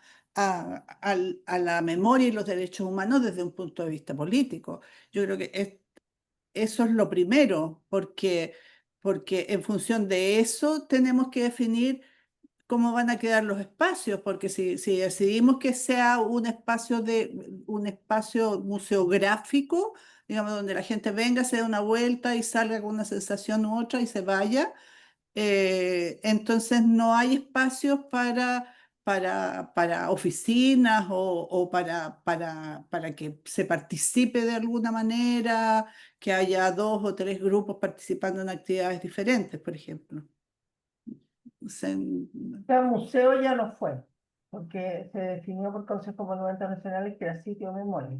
la memoria y los derechos humanos desde un punto de vista político. Yo creo que eso es lo primero, porque en función de eso tenemos que definir cómo van a quedar los espacios, porque si decidimos que sea un espacio museográfico, digamos, donde la gente venga, se dé una vuelta y salga con una sensación u otra y se vaya, entonces no hay espacios para oficinas o para que se participe de alguna manera, que haya dos o tres grupos participando en actividades diferentes, por ejemplo. Se- sea museo ya no fue. porque se definió por Consejo Monumental Nacional que era sitio de memoria.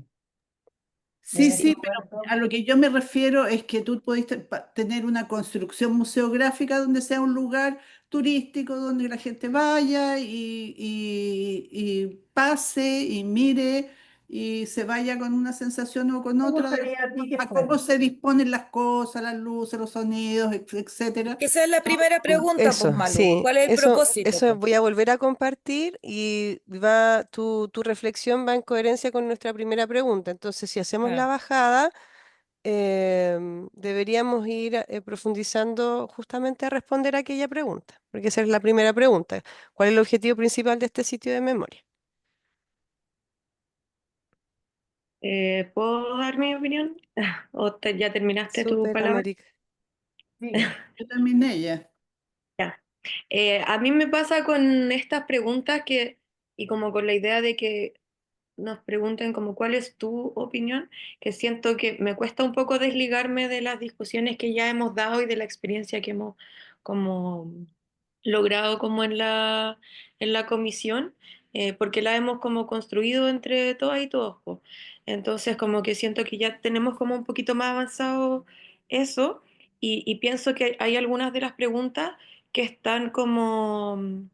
Y Sí, en ese sí, pero momento, a lo que yo me refiero es que tú podés tener una construcción museográfica donde sea un lugar turístico, donde la gente vaya y pase y mire y se vaya con una sensación o con ¿cómo otra de gustaría a ti que a cómo fuera? se disponen las cosas, las luces, los sonidos, etcétera. Que esa es la primera pregunta, pues, Eso, Malu. sí, ¿Cuál es el propósito, eso pues? voy a volver a compartir y va, tu reflexión va en coherencia con nuestra primera pregunta. Entonces, si hacemos la Ah, bajada, deberíamos ir profundizando justamente a responder a aquella pregunta, porque esa es la primera pregunta. ¿Cuál es el objetivo principal de este sitio de memoria? ¿Puedo dar mi opinión? ¿O ya terminaste tu Súper, palabra? América. Diga. Yo terminé ya. Ya. A mí me pasa con estas preguntas y como con la idea de que nos pregunten como cuál es tu opinión, que siento que me cuesta un poco desligarme de las discusiones que ya hemos dado y de la experiencia que hemos como logrado como en la comisión, porque la hemos como construido entre todas y todos, po. Entonces como que siento que ya tenemos como un poquito más avanzado eso y pienso que hay algunas de las preguntas que están como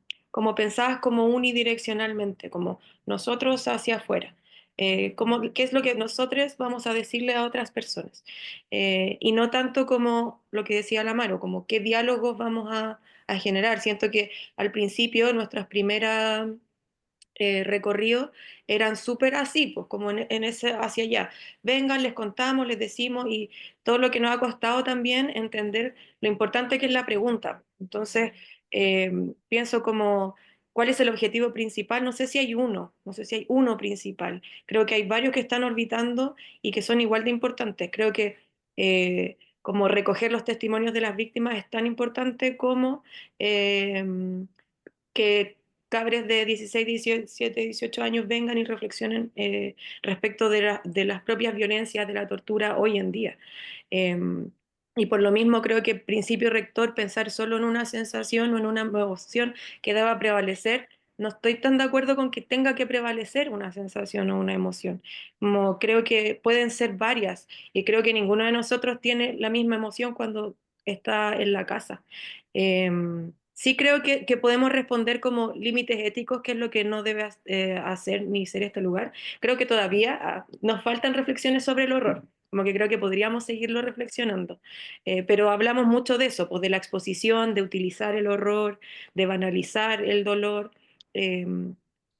pensadas como unidireccionalmente, como nosotros hacia afuera. ¿Qué es lo que nosotros vamos a decirle a otras personas? Y no tanto como lo que decía Lamaro, como qué diálogos vamos a generar. Siento que al principio nuestras primeras recorridos eran súper así, pues como en ese hacia allá. Vengan, les contamos, les decimos y todo lo que nos ha costado también entender lo importante que es la pregunta. Entonces, pienso como, ¿cuál es el objetivo principal? No sé si hay uno, no sé si hay uno principal. Creo que hay varios que están orbitando y que son igual de importantes. Creo que como recoger los testimonios de las víctimas es tan importante como que cabres de 16, 17, 18 años vengan y reflexionen respecto de las propias violencias, de la tortura hoy en día. Eh, y por lo mismo creo que principio rector pensar solo en una sensación o en una emoción que deba prevalecer, no estoy tan de acuerdo con que tenga que prevalecer una sensación o una emoción. Como creo que pueden ser varias y creo que ninguno de nosotros tiene la misma emoción cuando está en la casa. Sí creo que podemos responder como límites éticos, que es lo que no debe hacer ni ser este lugar. Creo que todavía nos faltan reflexiones sobre el horror, como que creo que podríamos seguirlo reflexionando. Pero hablamos mucho de eso, pues de la exposición, de utilizar el horror, de banalizar el dolor, eh,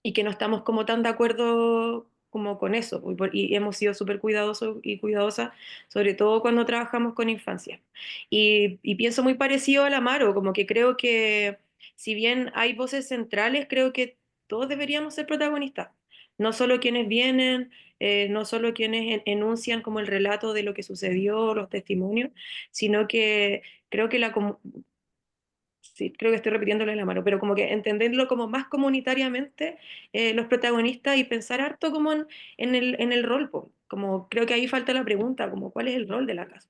y que no estamos como tan de acuerdo como con eso, y hemos sido súper cuidadosos y cuidadosas, sobre todo cuando trabajamos con infancia. Y pienso muy parecido al Amaro, como que creo que si bien hay voces centrales, creo que todos deberíamos ser protagonistas. No solo quienes vienen, no solo quienes enuncian como el relato de lo que sucedió, los testimonios, sino que creo que sí, creo que estoy repitiéndolo en la mano, pero como que entenderlo como más comunitariamente los protagonistas y pensar harto como en el rol, po. Como creo que ahí falta la pregunta, como cuál es el rol de la casa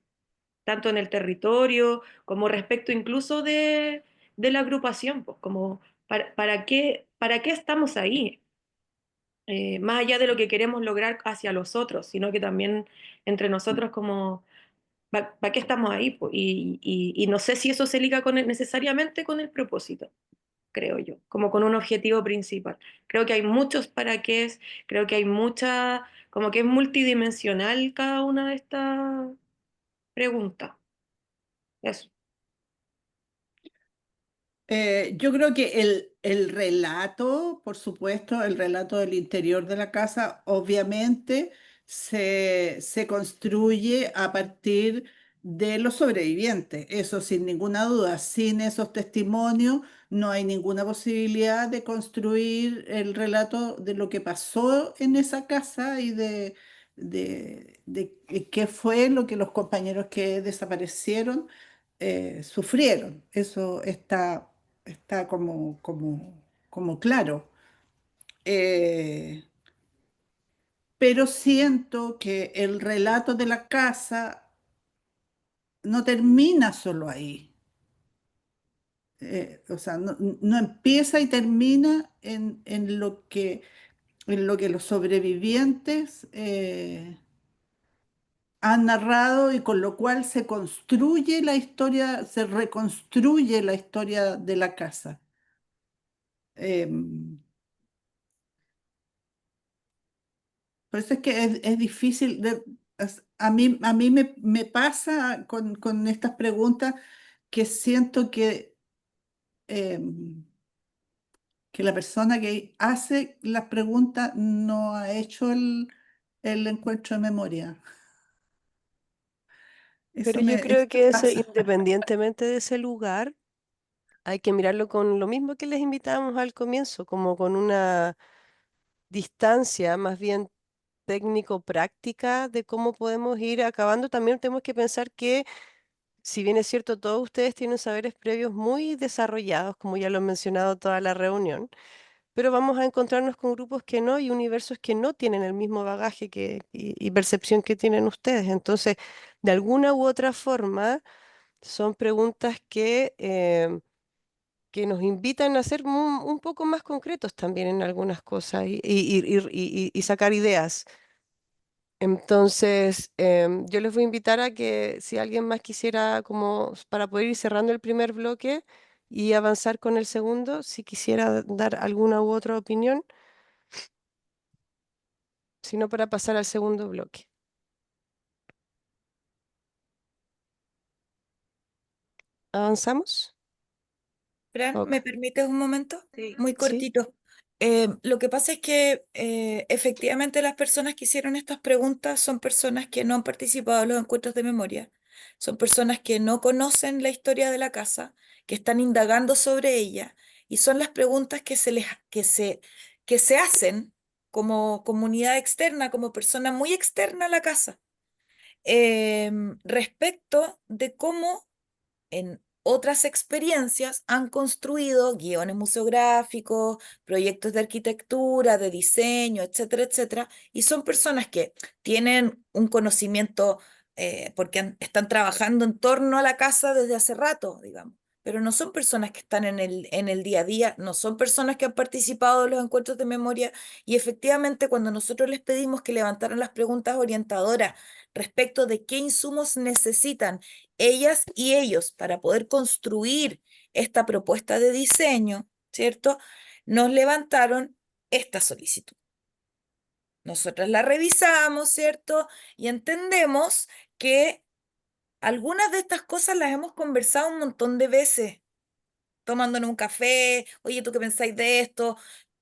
tanto en el territorio como respecto incluso de la agrupación, pues, como para qué estamos ahí. Más allá de lo que queremos lograr hacia los otros, sino que también entre nosotros como, ¿para qué estamos ahí? Pues? Y no sé si eso se liga necesariamente con el propósito, creo yo, como con un objetivo principal. Creo que hay muchos para qué es, creo que hay mucha, como que es multidimensional cada una de estas preguntas. Eso. Yo creo que el relato, por supuesto, el relato del interior de la casa, obviamente se construye a partir de los sobrevivientes, eso sin ninguna duda. Sin esos testimonios no hay ninguna posibilidad de construir el relato de lo que pasó en esa casa y de qué fue lo que los compañeros que desaparecieron sufrieron. Eso está como claro. Eh, pero siento que el relato de la casa no termina solo ahí. o sea, no empieza y termina en lo que los sobrevivientes han narrado y con lo cual se construye la historia, se reconstruye la historia de la casa. Em, por eso es que es difícil. A mí me pasa con estas preguntas que siento em, que la persona que hace las preguntas no ha hecho el encuentro de memoria. Pero yo Eso creo me que eso, pasa. independientemente de ese lugar, hay que mirarlo con lo mismo que les invitábamos al comienzo, como con una distancia más bien técnico-práctica de cómo podemos ir acabando. También tenemos que pensar que, si bien es cierto, todos ustedes tienen saberes previos muy desarrollados, como ya lo he mencionado toda la reunión, pero vamos a encontrarnos con grupos que no y universos que no tienen el mismo bagaje y percepción que tienen ustedes. Entonces, de alguna u otra forma, son preguntas que nos invitan a ser un poco más concretos también en algunas cosas y sacar ideas. Entonces, yo les voy a invitar a que si alguien más quisiera, como para poder ir cerrando el primer bloque y avanzar con el segundo, si quisiera dar alguna u otra opinión, sino para pasar al segundo bloque. ¿Avanzamos? Fran, Ok. ¿me permites un momento? Sí. Muy Sí. cortito. Lo que pasa es que efectivamente las personas que hicieron estas preguntas son personas que no han participado en los encuentros de memoria, son personas que no conocen la historia de la casa, que están indagando sobre ella, y son las preguntas que se hacen como comunidad externa, como persona muy externa a la casa, respecto de cómo en otras experiencias han construido guiones museográficos, proyectos de arquitectura, de diseño, etcétera, etcétera, y son personas que tienen un conocimiento porque están trabajando en torno a la casa desde hace rato, digamos. Pero no son personas que están en el día a día, no son personas que han participado en los encuentros de memoria y efectivamente cuando nosotros les pedimos que levantaran las preguntas orientadoras respecto de qué insumos necesitan ellas y ellos para poder construir esta propuesta de diseño, ¿cierto? Nos levantaron esta solicitud. Nosotras la revisamos, ¿cierto? Y entendemos que algunas de estas cosas las hemos conversado un montón de veces, tomándonos un café, oye, ¿tú qué pensáis de esto?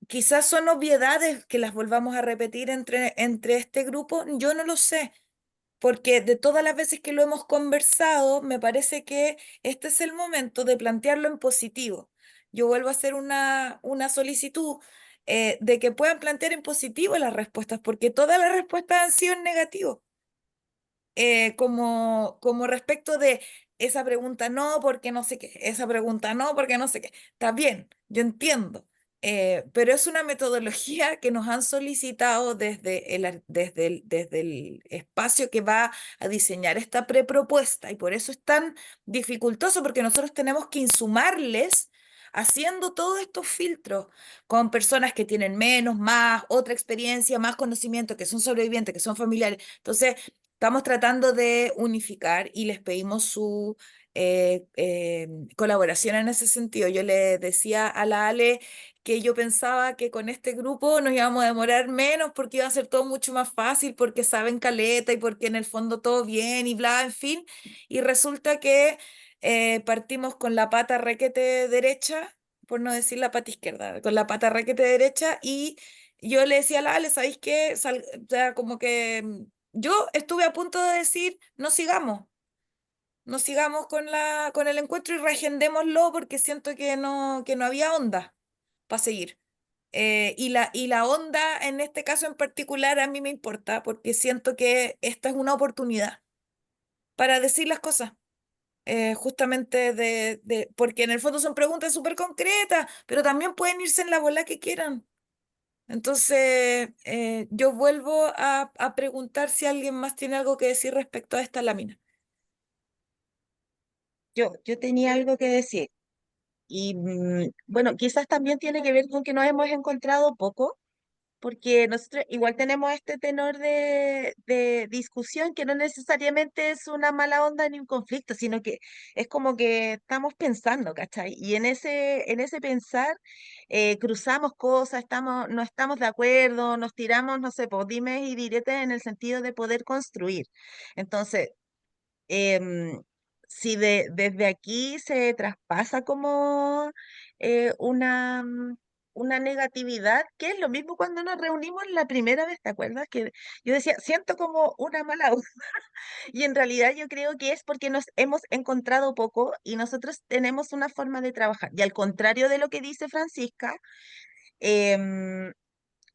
Quizás son obviedades que las volvamos a repetir entre este grupo, yo no lo sé, porque de todas las veces que lo hemos conversado, me parece que este es el momento de plantearlo en positivo. Yo vuelvo a hacer una solicitud de que puedan plantear en positivo las respuestas, porque todas las respuestas han sido en negativo como respecto de esa pregunta no, porque no sé qué, esa pregunta no, porque no sé qué. Está bien, yo entiendo, pero es una metodología que nos han solicitado desde el espacio que va a diseñar esta prepropuesta y por eso es tan dificultoso, porque nosotros tenemos que insumarles haciendo todos estos filtros con personas que tienen menos, más, otra experiencia, más conocimiento, que son sobrevivientes, que son familiares. Entonces, estamos tratando de unificar y les pedimos su colaboración en ese sentido. Yo le decía a la Ale que yo pensaba que con este grupo nos íbamos a demorar menos porque iba a ser todo mucho más fácil, porque saben caleta y porque en el fondo todo bien y bla, en fin. Y resulta que partimos con la pata requete derecha, por no decir la pata izquierda, con la pata requete derecha y yo le decía a la Ale, ¿sabéis qué? O sea, como que yo estuve a punto de decir, no sigamos con el encuentro y reagendémoslo porque siento que no había onda para seguir. Y la onda en este caso en particular a mí me importa porque siento que esta es una oportunidad para decir las cosas. Justamente porque en el fondo son preguntas súper concretas, pero también pueden irse en la bola que quieran. Entonces, yo vuelvo a preguntar si alguien más tiene algo que decir respecto a esta lámina. Yo tenía algo que decir bueno, quizás también tiene que ver con que nos hemos encontrado poco, porque nosotros igual tenemos este tenor de discusión que no necesariamente es una mala onda ni un conflicto, sino que es como que estamos pensando, ¿cachai? Y en ese pensar cruzamos cosas, no estamos de acuerdo, nos tiramos, no sé, pues dimes y diretes en el sentido de poder construir. Entonces, em, si desde aquí se traspasa como una negatividad, que es lo mismo cuando nos reunimos la primera vez, ¿te acuerdas? Que yo decía, siento como una mala onda, y en realidad yo creo que es porque nos hemos encontrado poco y nosotros tenemos una forma de trabajar. Y al contrario de lo que dice Francisca, em,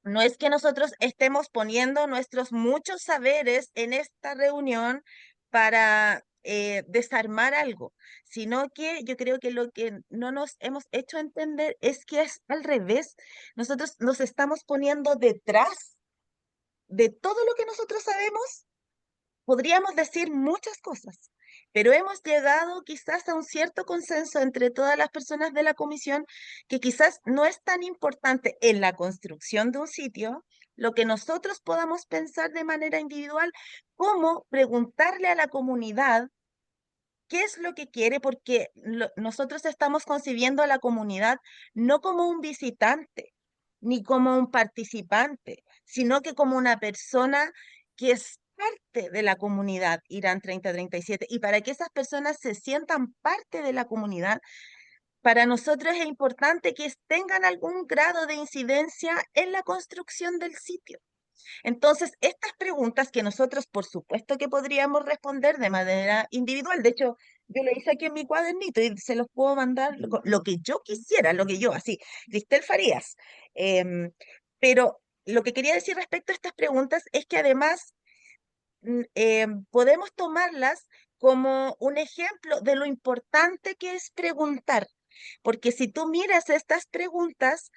no es que nosotros estemos poniendo nuestros muchos saberes en esta reunión para desarmar algo, sino que yo creo que lo que no nos hemos hecho entender es que es al revés. Nosotros nos estamos poniendo detrás de todo lo que nosotros sabemos. Podríamos decir muchas cosas, pero hemos llegado quizás a un cierto consenso entre todas las personas de la comisión que quizás no es tan importante en la construcción de un sitio lo que nosotros podamos pensar de manera individual, como preguntarle a la comunidad qué es lo que quiere, porque nosotros estamos concibiendo a la comunidad no como un visitante, ni como un participante, sino que como una persona que es parte de la comunidad Irán 2037. Y para que esas personas se sientan parte de la comunidad, para nosotros es importante que tengan algún grado de incidencia en la construcción del sitio. Entonces, estas preguntas que nosotros, por supuesto que podríamos responder de manera individual, de hecho, yo lo hice aquí en mi cuadernito y se los puedo mandar lo que yo quisiera, lo que yo, así, Cristel Farías. Em, pero lo que quería decir respecto a estas preguntas es que además podemos tomarlas como un ejemplo de lo importante que es preguntar, porque si tú miras estas preguntas,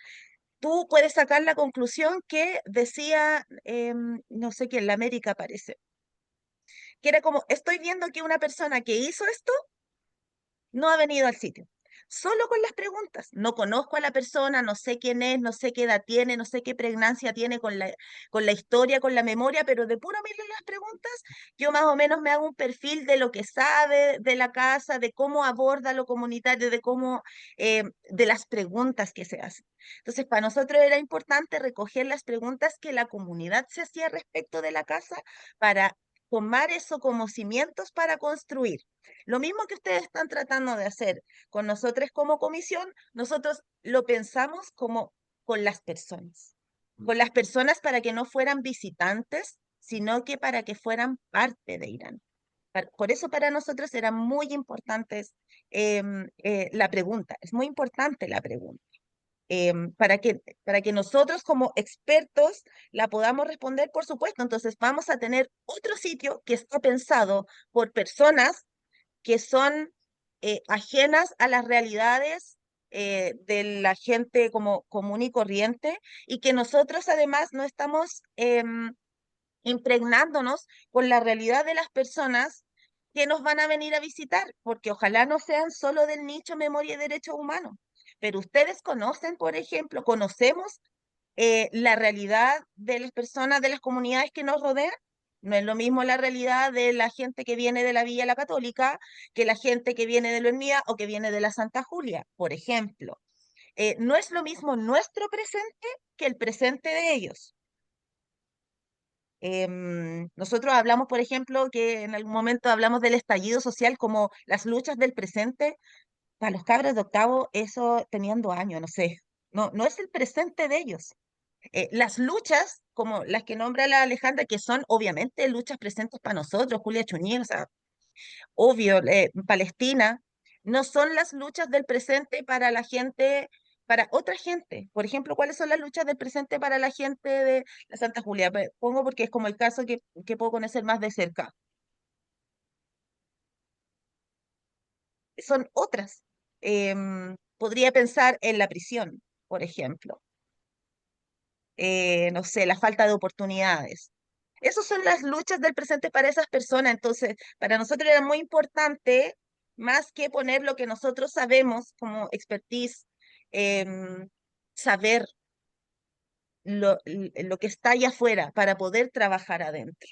tú puedes sacar la conclusión que decía, no sé qué, en la América parece, que era como, estoy viendo que una persona que hizo esto no ha venido al sitio. Solo con las preguntas. No conozco a la persona, no sé quién es, no sé qué edad tiene, no sé qué pregnancia tiene con la historia, con la memoria, pero de puro mirar las preguntas, yo más o menos me hago un perfil de lo que sabe de la casa, de cómo aborda lo comunitario, de cómo, de las preguntas que se hacen. Entonces, para nosotros era importante recoger las preguntas que la comunidad se hacía respecto de la casa para tomar eso como cimientos para construir. Lo mismo que ustedes están tratando de hacer con nosotros como comisión, nosotros lo pensamos como con las personas para que no fueran visitantes, sino que para que fueran parte de Irán. Por eso para nosotros era muy importante la pregunta, es muy importante la pregunta, para que nosotros como expertos la podamos responder, por supuesto. Entonces vamos a tener otro sitio que está pensado por personas que son ajenas a las realidades de la gente como común y corriente, y que nosotros además no estamos impregnándonos con la realidad de las personas que nos van a venir a visitar, porque ojalá no sean solo del nicho memoria y derechos humanos. Pero ustedes conocen, por ejemplo, conocemos la realidad de las personas, de las comunidades que nos rodean. No es lo mismo la realidad de la gente que viene de la Villa La Católica que la gente que viene de Loemía o que viene de la Santa Julia, por ejemplo. No es lo mismo nuestro presente que el presente de ellos. Nosotros hablamos, por ejemplo, que en algún momento hablamos del estallido social como las luchas del presente. Para los cabros de octavo, eso tenían 2 años, no sé. No, no es el presente de ellos. Las luchas, como las que nombra la Alejandra, que son obviamente luchas presentes para nosotros, Julia Chuñí, o sea, obvio, Palestina, no son las luchas del presente para la gente, para otra gente. Por ejemplo, ¿cuáles son las luchas del presente para la gente de la Santa Julia? Pongo porque es como el caso que puedo conocer más de cerca. Son otras. Podría pensar en la prisión, por ejemplo. No sé, la falta de oportunidades. Esas son las luchas del presente para esas personas. Entonces, para nosotros era muy importante más que poner lo que nosotros sabemos como expertise, saber lo que está allá afuera para poder trabajar adentro.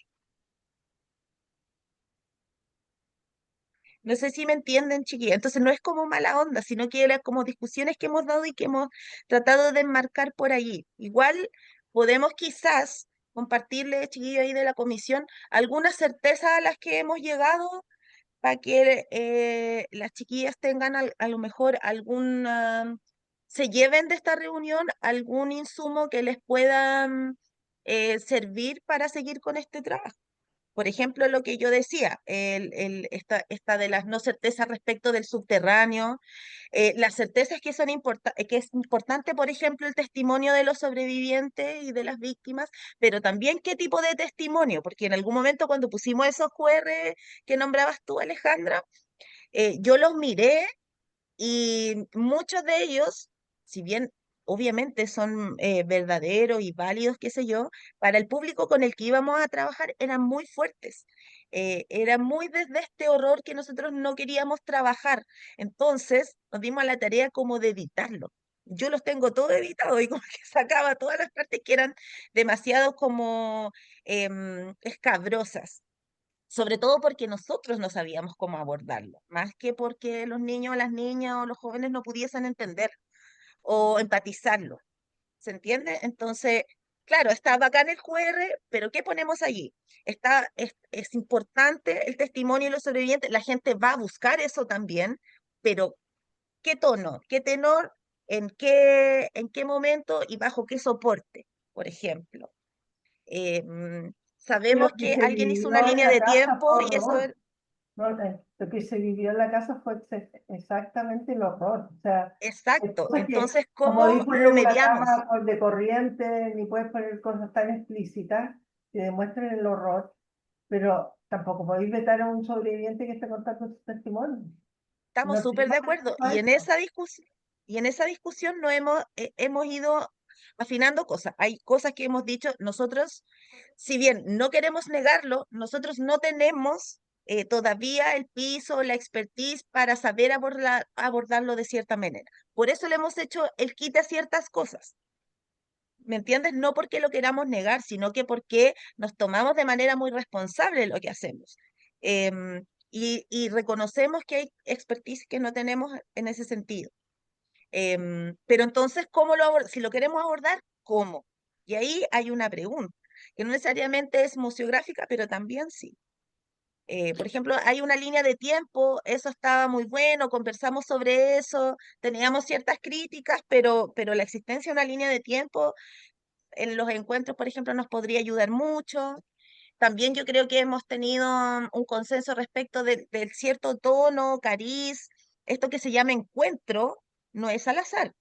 No sé si me entienden, chiquillos. Entonces no es como mala onda, sino que era como discusiones que hemos dado y que hemos tratado de enmarcar por allí. Igual podemos quizás compartirle, chiquillos, ahí de la comisión, algunas certezas a las que hemos llegado para que las chiquillas tengan a lo mejor se lleven de esta reunión algún insumo que les pueda servir para seguir con este trabajo. Por ejemplo, lo que yo decía, esta de las no certezas respecto del subterráneo, las certezas que que es importante, por ejemplo, el testimonio de los sobrevivientes y de las víctimas, pero también qué tipo de testimonio, porque en algún momento cuando pusimos esos QR que nombrabas tú, Alejandra, yo los miré y muchos de ellos, si bien obviamente son verdaderos y válidos, qué sé yo, para el público con el que íbamos a trabajar eran muy fuertes. Eran muy desde este horror que nosotros no queríamos trabajar. Entonces nos dimos a la tarea como de evitarlo. Yo los tengo todo evitado y como que sacaba todas las partes que eran demasiado como escabrosas, sobre todo porque nosotros no sabíamos cómo abordarlo, más que porque los niños, las niñas o los jóvenes no pudiesen entender o empatizarlo. ¿Se entiende? Entonces, claro, está bacán el QR, pero ¿qué ponemos allí? Es importante el testimonio de los sobrevivientes, la gente va a buscar eso también, pero ¿qué tono, qué tenor, en qué momento y bajo qué soporte, por ejemplo? Lo Sabemos que que se alguien hizo vivió una en línea la de casa tiempo fue y eso horror. No, lo que se vivió en la casa fue exactamente el horror. O sea, hay exacto. cosas que Entonces, no ¿cómo podéis lo poner una mediamos? caja de corriente, ni puedes poner cosas tan explícitas que demuestren el horror, pero tampoco podéis vetar a un sobreviviente que esté contando su testimonio. Estamos No súper de tenemos acuerdo. acceso a Y en esa discusión no hemos ido afinando cosas. Hay cosas que hemos dicho nosotros, si bien no queremos negarlo, nosotros no tenemos todavía el piso, la expertise para saber abordarlo de cierta manera. Por eso le hemos hecho el quite a ciertas cosas. ¿Me entiendes? No porque lo queramos negar, sino que porque nos tomamos de manera muy responsable lo que hacemos. Y reconocemos que hay expertise que no tenemos en ese sentido. Pero entonces, si lo queremos abordar, ¿cómo? Y ahí hay una pregunta, que no necesariamente es museográfica, pero también sí. Por ejemplo, hay una línea de tiempo, eso estaba muy bueno, conversamos sobre eso, teníamos ciertas críticas, pero la existencia de una línea de tiempo en los encuentros, por ejemplo, nos podría ayudar mucho. También yo creo que hemos tenido un consenso respecto del cierto tono, cariz, esto que se llama encuentro, no es al azar.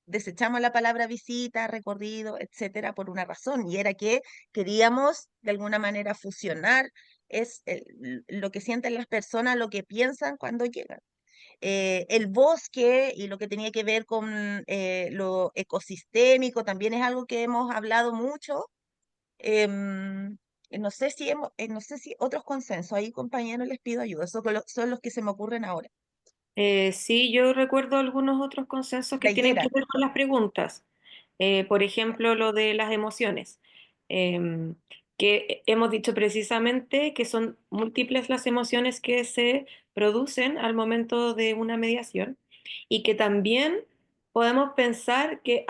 Desechamos la palabra visita, recorrido, etcétera, por una razón, y era que queríamos de alguna manera fusionar lo que sienten las personas, lo que piensan cuando llegan. El bosque y lo que tenía que ver con lo ecosistémico también es algo que hemos hablado mucho. Em, no sé si otros consensos, ahí compañeros les pido ayuda, esos son los que se me ocurren ahora. Sí, yo recuerdo algunos otros consensos que tienen que Daiguera, ver con las preguntas. Por ejemplo, lo de las emociones, em, que hemos dicho precisamente que son múltiples las emociones que se producen al momento de una mediación y que también podemos pensar que,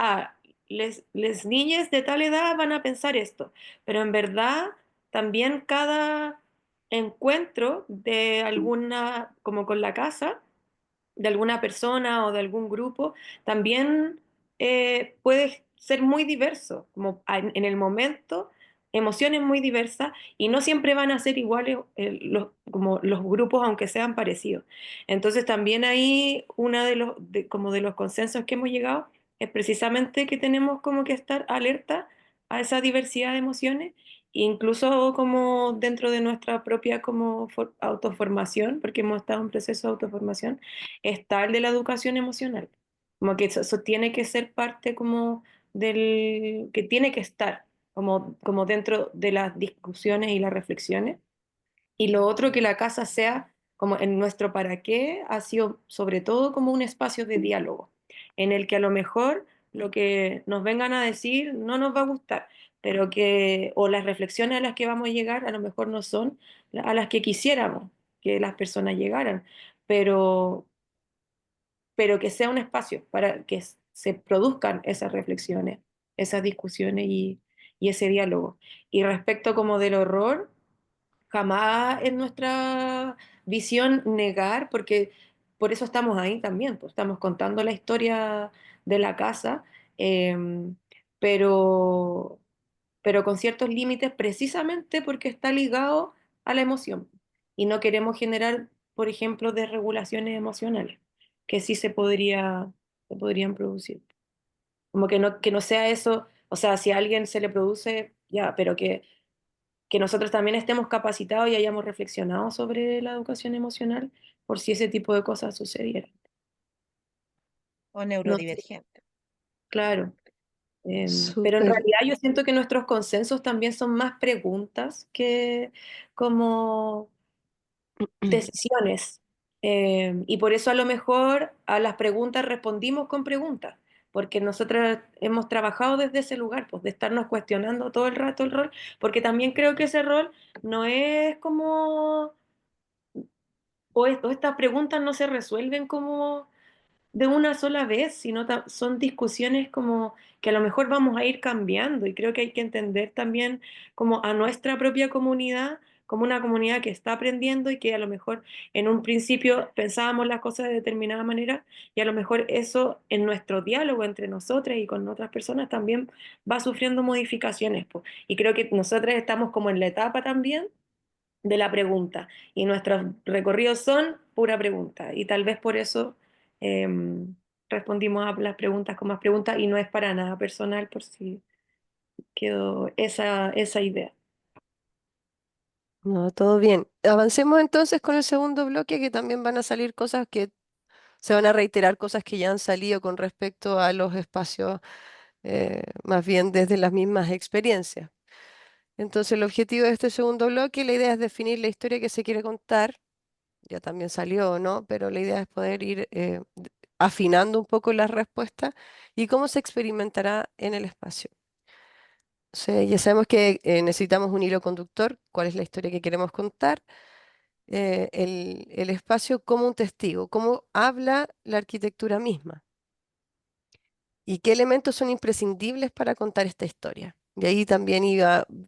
les niñas de tal edad van a pensar esto, pero en verdad también cada encuentro de alguna, como con la casa, de alguna persona o de algún grupo, también puede ser muy diverso, como en el momento, emociones muy diversas y no siempre van a ser iguales como los grupos, aunque sean parecidos. Entonces también ahí una como de los consensos que hemos llegado es precisamente que tenemos como que estar alerta a esa diversidad de emociones, incluso como dentro de nuestra propia como autoformación, porque hemos estado en proceso de autoformación, está el de la educación emocional. Como que eso tiene que ser parte como que tiene que estar como dentro de las discusiones y las reflexiones. Y lo otro, que la casa sea como en nuestro para qué ha sido sobre todo como un espacio de diálogo, en el que a lo mejor lo que nos vengan a decir no nos va a gustar, pero que, o las reflexiones a las que vamos a llegar a lo mejor no son a las que quisiéramos que las personas llegaran, pero, pero que sea un espacio para que se produzcan esas reflexiones, esas discusiones y ese diálogo. Y respecto como del horror, jamás en nuestra visión negar, porque por eso estamos ahí también, pues estamos contando la historia de la casa, pero, pero con ciertos límites precisamente porque está ligado a la emoción y no queremos generar, por ejemplo, desregulaciones emocionales que sí se podrían producir. Como que no sea eso, o sea, si a alguien se le produce, ya, pero que nosotros también estemos capacitados y hayamos reflexionado sobre la educación emocional por si ese tipo de cosas sucedieran. O No sé, neurodivergente. claro. Pero en Súper. realidad yo siento que nuestros consensos también son más preguntas que como decisiones. Y por eso a lo mejor a las preguntas respondimos con preguntas, porque nosotros hemos trabajado desde ese lugar, pues de estarnos cuestionando todo el rato el rol, porque también creo que ese rol no es como, o estas preguntas no se resuelven como de una sola vez, sino son discusiones como que a lo mejor vamos a ir cambiando y creo que hay que entender también como a nuestra propia comunidad como una comunidad que está aprendiendo y que a lo mejor en un principio pensábamos las cosas de determinada manera y a lo mejor eso en nuestro diálogo entre nosotras y con otras personas también va sufriendo modificaciones, pues. Y creo que nosotras estamos como en la etapa también de la pregunta y nuestros recorridos son pura pregunta y tal vez por eso respondimos a las preguntas con más preguntas y no es para nada personal por si quedó esa idea. No, todo bien. Avancemos entonces con el segundo bloque, que también van a salir cosas que se van a reiterar, cosas que ya han salido con respecto a los espacios, más bien desde las mismas experiencias. Entonces, el objetivo de este segundo bloque, la idea es definir la historia que se quiere contar. Ya también salió, ¿no? Pero la idea es poder ir afinando un poco las respuestas y cómo se experimentará en el espacio. O sea, ya sabemos que necesitamos un hilo conductor, cuál es la historia que queremos contar, el espacio como un testigo, cómo habla la arquitectura misma y qué elementos son imprescindibles para contar esta historia. Y ahí también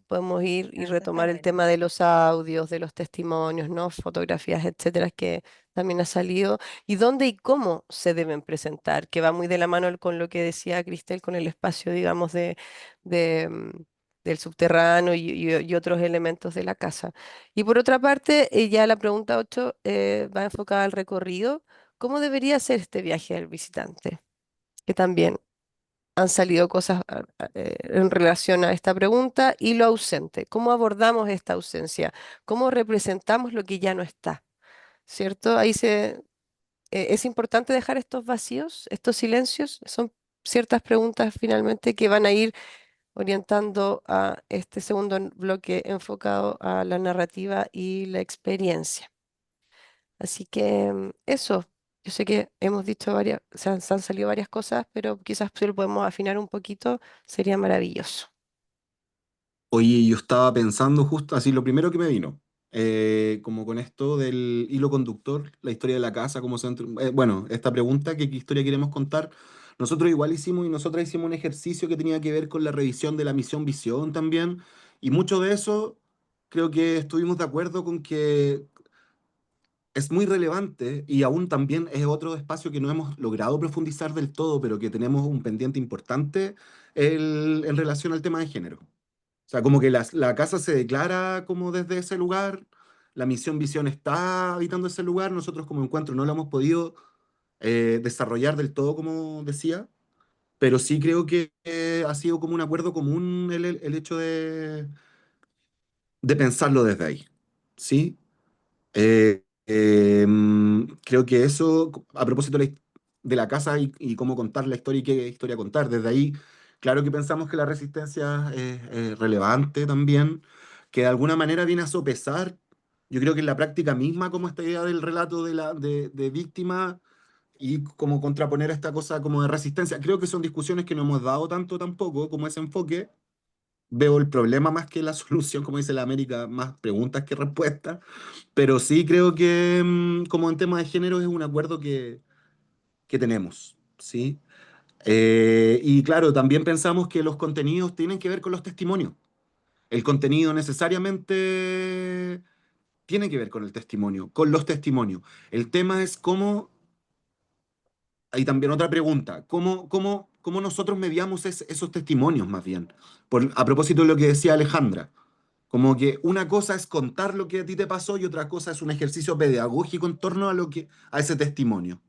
podemos ir y Ah, eso está retomar el bueno. tema de los audios, de los testimonios, ¿no? Fotografías, etcétera, que también ha salido, y dónde y cómo se deben presentar, que va muy de la mano con lo que decía Cristel, con el espacio, digamos, de, del subterráneo y otros elementos de la casa. Y por otra parte, ya la pregunta 8 va enfocada al recorrido. ¿Cómo debería ser este viaje del visitante? Que también han salido cosas en relación a esta pregunta y lo ausente. ¿Cómo abordamos esta ausencia? ¿Cómo representamos lo que ya no está? ¿Cierto? Es importante dejar estos vacíos, estos silencios. Son ciertas preguntas finalmente que van a ir orientando a este segundo bloque enfocado a la narrativa y la experiencia. Así que eso, yo sé que hemos dicho se han salido varias cosas, pero quizás si lo podemos afinar un poquito, sería maravilloso. Oye, yo estaba pensando justo así, lo primero que me vino, como con esto del hilo conductor, la historia de la casa como centro, bueno, esta pregunta, ¿qué historia queremos contar? Nosotros igual hicimos y nosotras hicimos un ejercicio que tenía que ver con la revisión de la misión visión también, y mucho de eso creo que estuvimos de acuerdo con que es muy relevante y aún también es otro espacio que no hemos logrado profundizar del todo, pero que tenemos un pendiente importante en relación al tema de género. O sea, como que la casa se declara como desde ese lugar, la misión visión está habitando ese lugar, nosotros como encuentro no lo hemos podido desarrollar del todo, como decía, pero sí creo que ha sido como un acuerdo común el hecho de pensarlo desde ahí, ¿sí? Creo que eso, a propósito de la casa y cómo contar la historia y qué historia contar, desde ahí, claro que pensamos que la resistencia es relevante también, que de alguna manera viene a sopesar Yo creo que en la práctica misma, como esta idea del relato de víctima y como contraponer a esta cosa como de resistencia, creo que son discusiones que no hemos dado tanto tampoco como ese enfoque. Veo el problema más que la solución, como dice la América, más preguntas que respuestas, pero sí creo que como en tema de género es un acuerdo que tenemos, ¿sí? Y claro, también pensamos que los contenidos tienen que ver con los testimonios. El contenido necesariamente tiene que ver con el testimonio, con los testimonios. El tema es cómo, hay también otra pregunta, cómo nosotros mediamos esos testimonios más bien. A propósito de lo que decía Alejandra, como que una cosa es contar lo que a ti te pasó y otra cosa es un ejercicio pedagógico en torno a ese testimonio.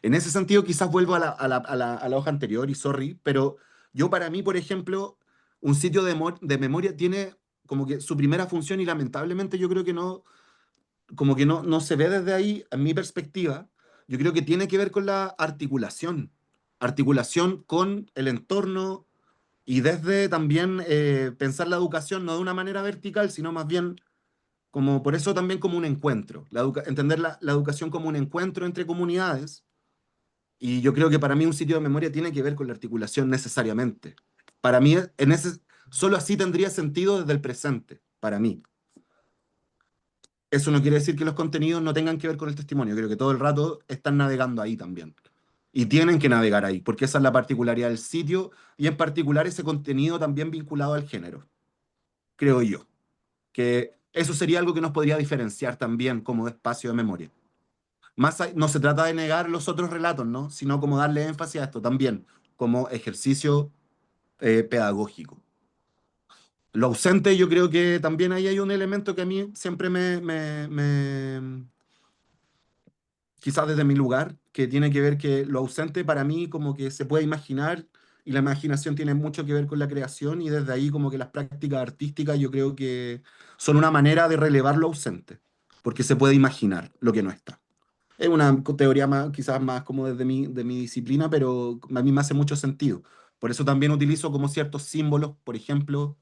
En ese sentido, quizás vuelvo a la hoja anterior y sorry, pero yo para mí, por ejemplo, un sitio de memoria tiene como que su primera función y lamentablemente yo creo que no, como que no se ve desde ahí, en mi perspectiva, yo creo que tiene que ver con la articulación, articulación con el entorno y desde también pensar la educación no de una manera vertical, sino más bien como, por eso también como un encuentro, entender la educación como un encuentro entre comunidades. Y yo creo que para mí un sitio de memoria tiene que ver con la articulación necesariamente. Para mí, solo así tendría sentido desde el presente, para mí. Eso no quiere decir que los contenidos no tengan que ver con el testimonio. Creo que todo el rato están navegando ahí también. Y tienen que navegar ahí, porque esa es la particularidad del sitio y en particular ese contenido también vinculado al género, creo yo. Que eso sería algo que nos podría diferenciar también como espacio de memoria. No se trata de negar los otros relatos, ¿no? Sino como darle énfasis a esto también, como ejercicio pedagógico. Lo ausente, yo creo que también ahí hay un elemento que a mí siempre quizás desde mi lugar, que tiene que ver que lo ausente para mí como que se puede imaginar y la imaginación tiene mucho que ver con la creación y desde ahí como que las prácticas artísticas yo creo que son una manera de relevar lo ausente, porque se puede imaginar lo que no está. Es una teoría más, quizás más como desde de mi disciplina, pero a mí me hace mucho sentido. Por eso también utilizo como ciertos símbolos, por ejemplo,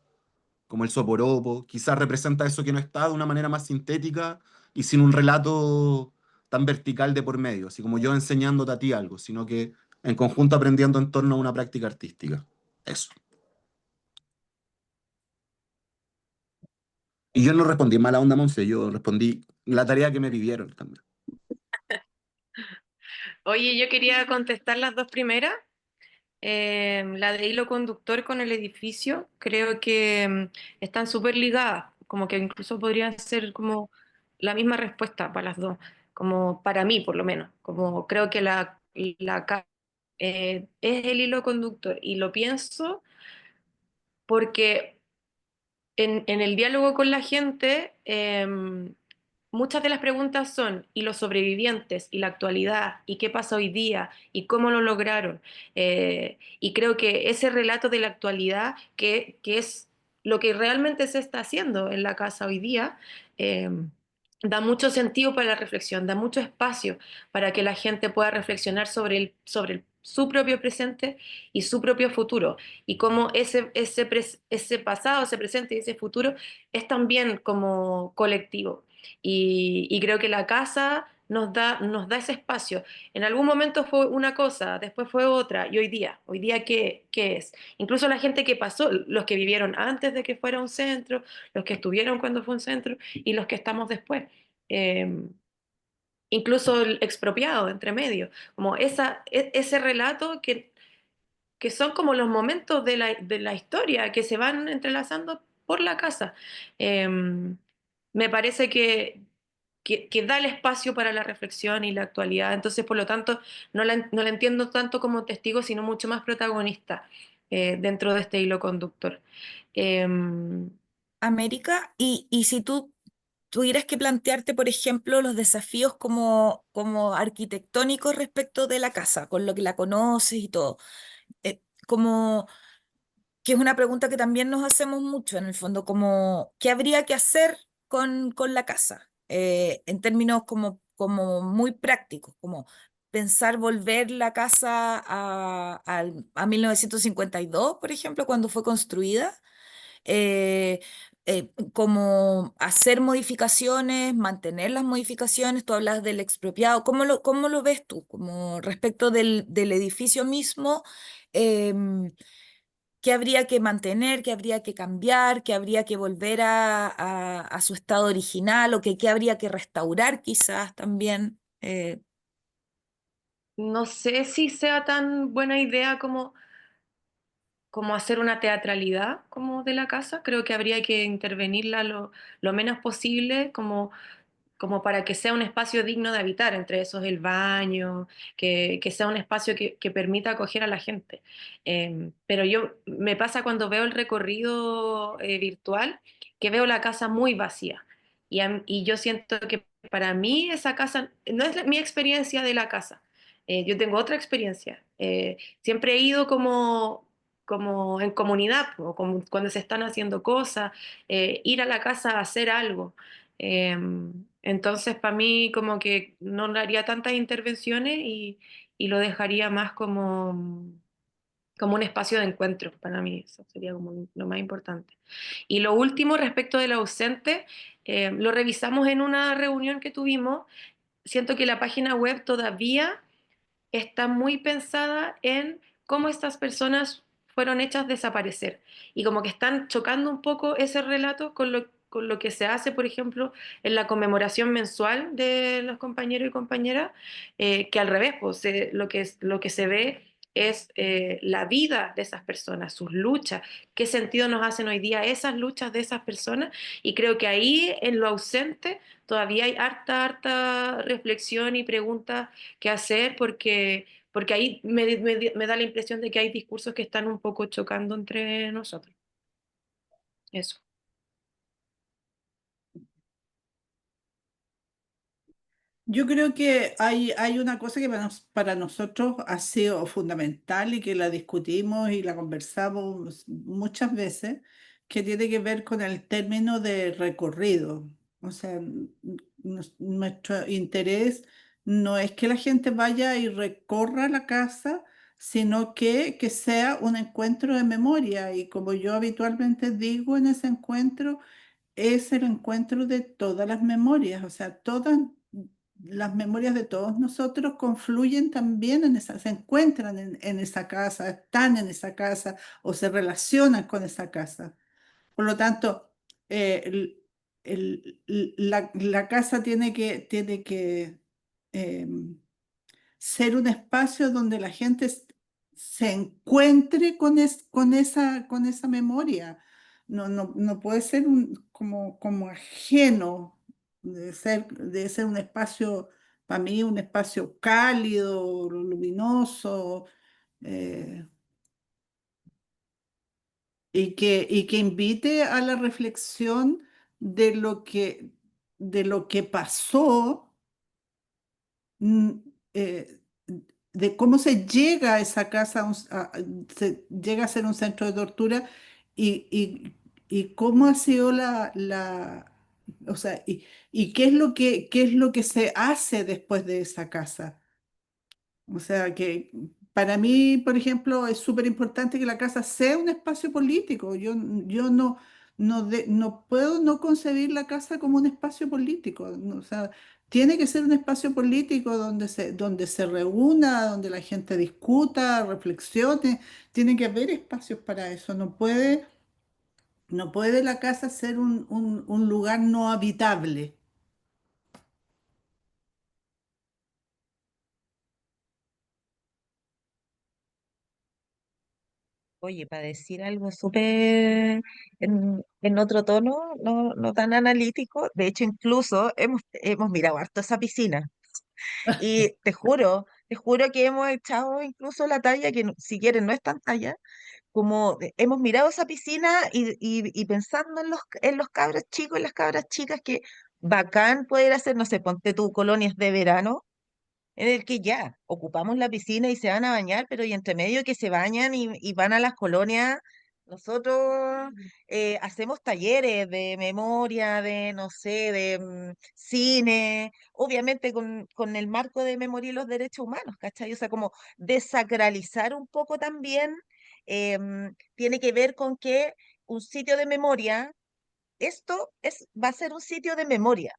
como el soporopo, quizás representa eso que no está de una manera más sintética y sin un relato tan vertical de por medio, así como yo enseñándote a ti algo, sino que en conjunto aprendiendo en torno a una práctica artística. Eso. Y yo no respondí en mala onda, Monse, yo respondí la tarea que me pidieron también. Oye, yo quería contestar las dos primeras. La de hilo conductor con el edificio, creo que están súper ligadas, como que incluso podrían ser como la misma respuesta para las dos, como para mí por lo menos, como creo que es el hilo conductor y lo pienso porque en el diálogo con la gente, muchas de las preguntas son, ¿y los sobrevivientes? ¿Y la actualidad? ¿Y qué pasa hoy día? ¿Y cómo lo lograron? Y creo que ese relato de la actualidad, que es lo que realmente se está haciendo en la casa hoy día, eh, da mucho sentido para la reflexión, da mucho espacio para que la gente pueda reflexionar su propio presente y su propio futuro y cómo ese pasado, ese presente y ese futuro es también como colectivo. Y creo que la casa nos da ese espacio. En algún momento fue una cosa, después fue otra, y hoy día ¿qué es? Incluso la gente que pasó, los que vivieron antes de que fuera un centro, los que estuvieron cuando fue un centro y los que estamos después. Eh, Incluso el expropiado entre medio, como ese relato que son como los momentos de la historia que se van entrelazando por la casa. Eh, Me parece que da el espacio para la reflexión y la actualidad, entonces por lo tanto no la entiendo tanto como testigo, sino mucho más protagonista dentro de este hilo conductor. Eh, América, y si tú tuvieras que plantearte, por ejemplo, los desafíos como arquitectónicos respecto de la casa, con lo que la conoces y todo, como que es una pregunta que también nos hacemos mucho en el fondo, como ¿qué habría que hacer con la casa? En términos como muy prácticos, como pensar volver la casa a 1952, por ejemplo, cuando fue construida, eh, como hacer modificaciones, mantener las modificaciones. Tú hablas del expropiado. Cómo lo ves tú? Como respecto del edificio mismo, em, ¿qué habría que mantener, qué habría que cambiar, qué habría que volver a su estado original o qué habría que restaurar quizás también? No sé si sea tan buena idea como hacer una teatralidad como de la casa. Creo que habría que intervenirla lo menos posible, como para que sea un espacio digno de habitar, entre esos el baño, que sea un espacio que permita acoger a la gente. Pero me pasa cuando veo el recorrido virtual, que veo la casa muy vacía. Y yo siento que para mí esa casa no es mi experiencia de la casa. Yo tengo otra experiencia. Siempre he ido como en comunidad, o como cuando se están haciendo cosas, ir a la casa a hacer algo. Entonces, para mí, como que no le haría tantas intervenciones y lo dejaría más como un espacio de encuentro. Para mí, eso sería como lo más importante. Y lo último, respecto del ausente, lo revisamos en una reunión que tuvimos. Siento que la página web todavía está muy pensada en cómo estas personas fueron hechas desaparecer. Y como que están chocando un poco ese relato con lo que se hace, por ejemplo, en la conmemoración mensual de los compañeros y compañeras, que al revés, pues, lo que se ve es la vida de esas personas, sus luchas, qué sentido nos hacen hoy día esas luchas de esas personas, y creo que ahí en lo ausente todavía hay harta reflexión y preguntas que hacer, porque ahí me da la impresión de que hay discursos que están un poco chocando entre nosotros. Eso. Yo creo que hay una cosa que para nosotros ha sido fundamental y que la discutimos y la conversamos muchas veces, que tiene que ver con el término de recorrido. O sea, nuestro interés no es que la gente vaya y recorra la casa, sino que sea un encuentro de memoria. Y como yo habitualmente digo en ese encuentro, es el encuentro de todas las memorias, o sea, todas las memorias de todos nosotros confluyen también en esa, se encuentran en esa casa, están en esa casa o se relacionan con esa casa. Por lo tanto, la casa tiene que ser un espacio donde la gente se encuentre con esa memoria. No puede ser como ajeno, debe ser un espacio, para mí, un espacio cálido, luminoso, eh, y que invite a la reflexión de lo que pasó, mm, eh, de cómo se llega a esa casa, se llega a ser un centro de tortura y cómo ha sido o sea, y qué es lo que se hace después de esa casa. O sea que para mí, por ejemplo, es súper importante que la casa sea un espacio político. Yo no puedo no concebir la casa como un espacio político. O sea, tiene que ser un espacio político donde se reúna, donde la gente discuta, reflexione. Tiene que haber espacios para eso. No puede la casa ser un lugar no habitable. Oye, para decir algo súper en otro tono, no tan analítico, de hecho incluso hemos mirado harto esa piscina y te juro que hemos echado incluso la talla, que si quieren no es tan talla, como hemos mirado esa piscina y pensando en los cabros chicos y las cabras chicas, que bacán poder hacer, no sé, ponte tú colonias de verano en el que ya ocupamos la piscina y se van a bañar, pero y entre medio que se bañan y van a las colonias, nosotros hacemos talleres de memoria, de, no sé, de cine, obviamente con el marco de memoria y los derechos humanos, ¿cachai? O sea, como desacralizar un poco también, tiene que ver con que un sitio de memoria, va a ser un sitio de memoria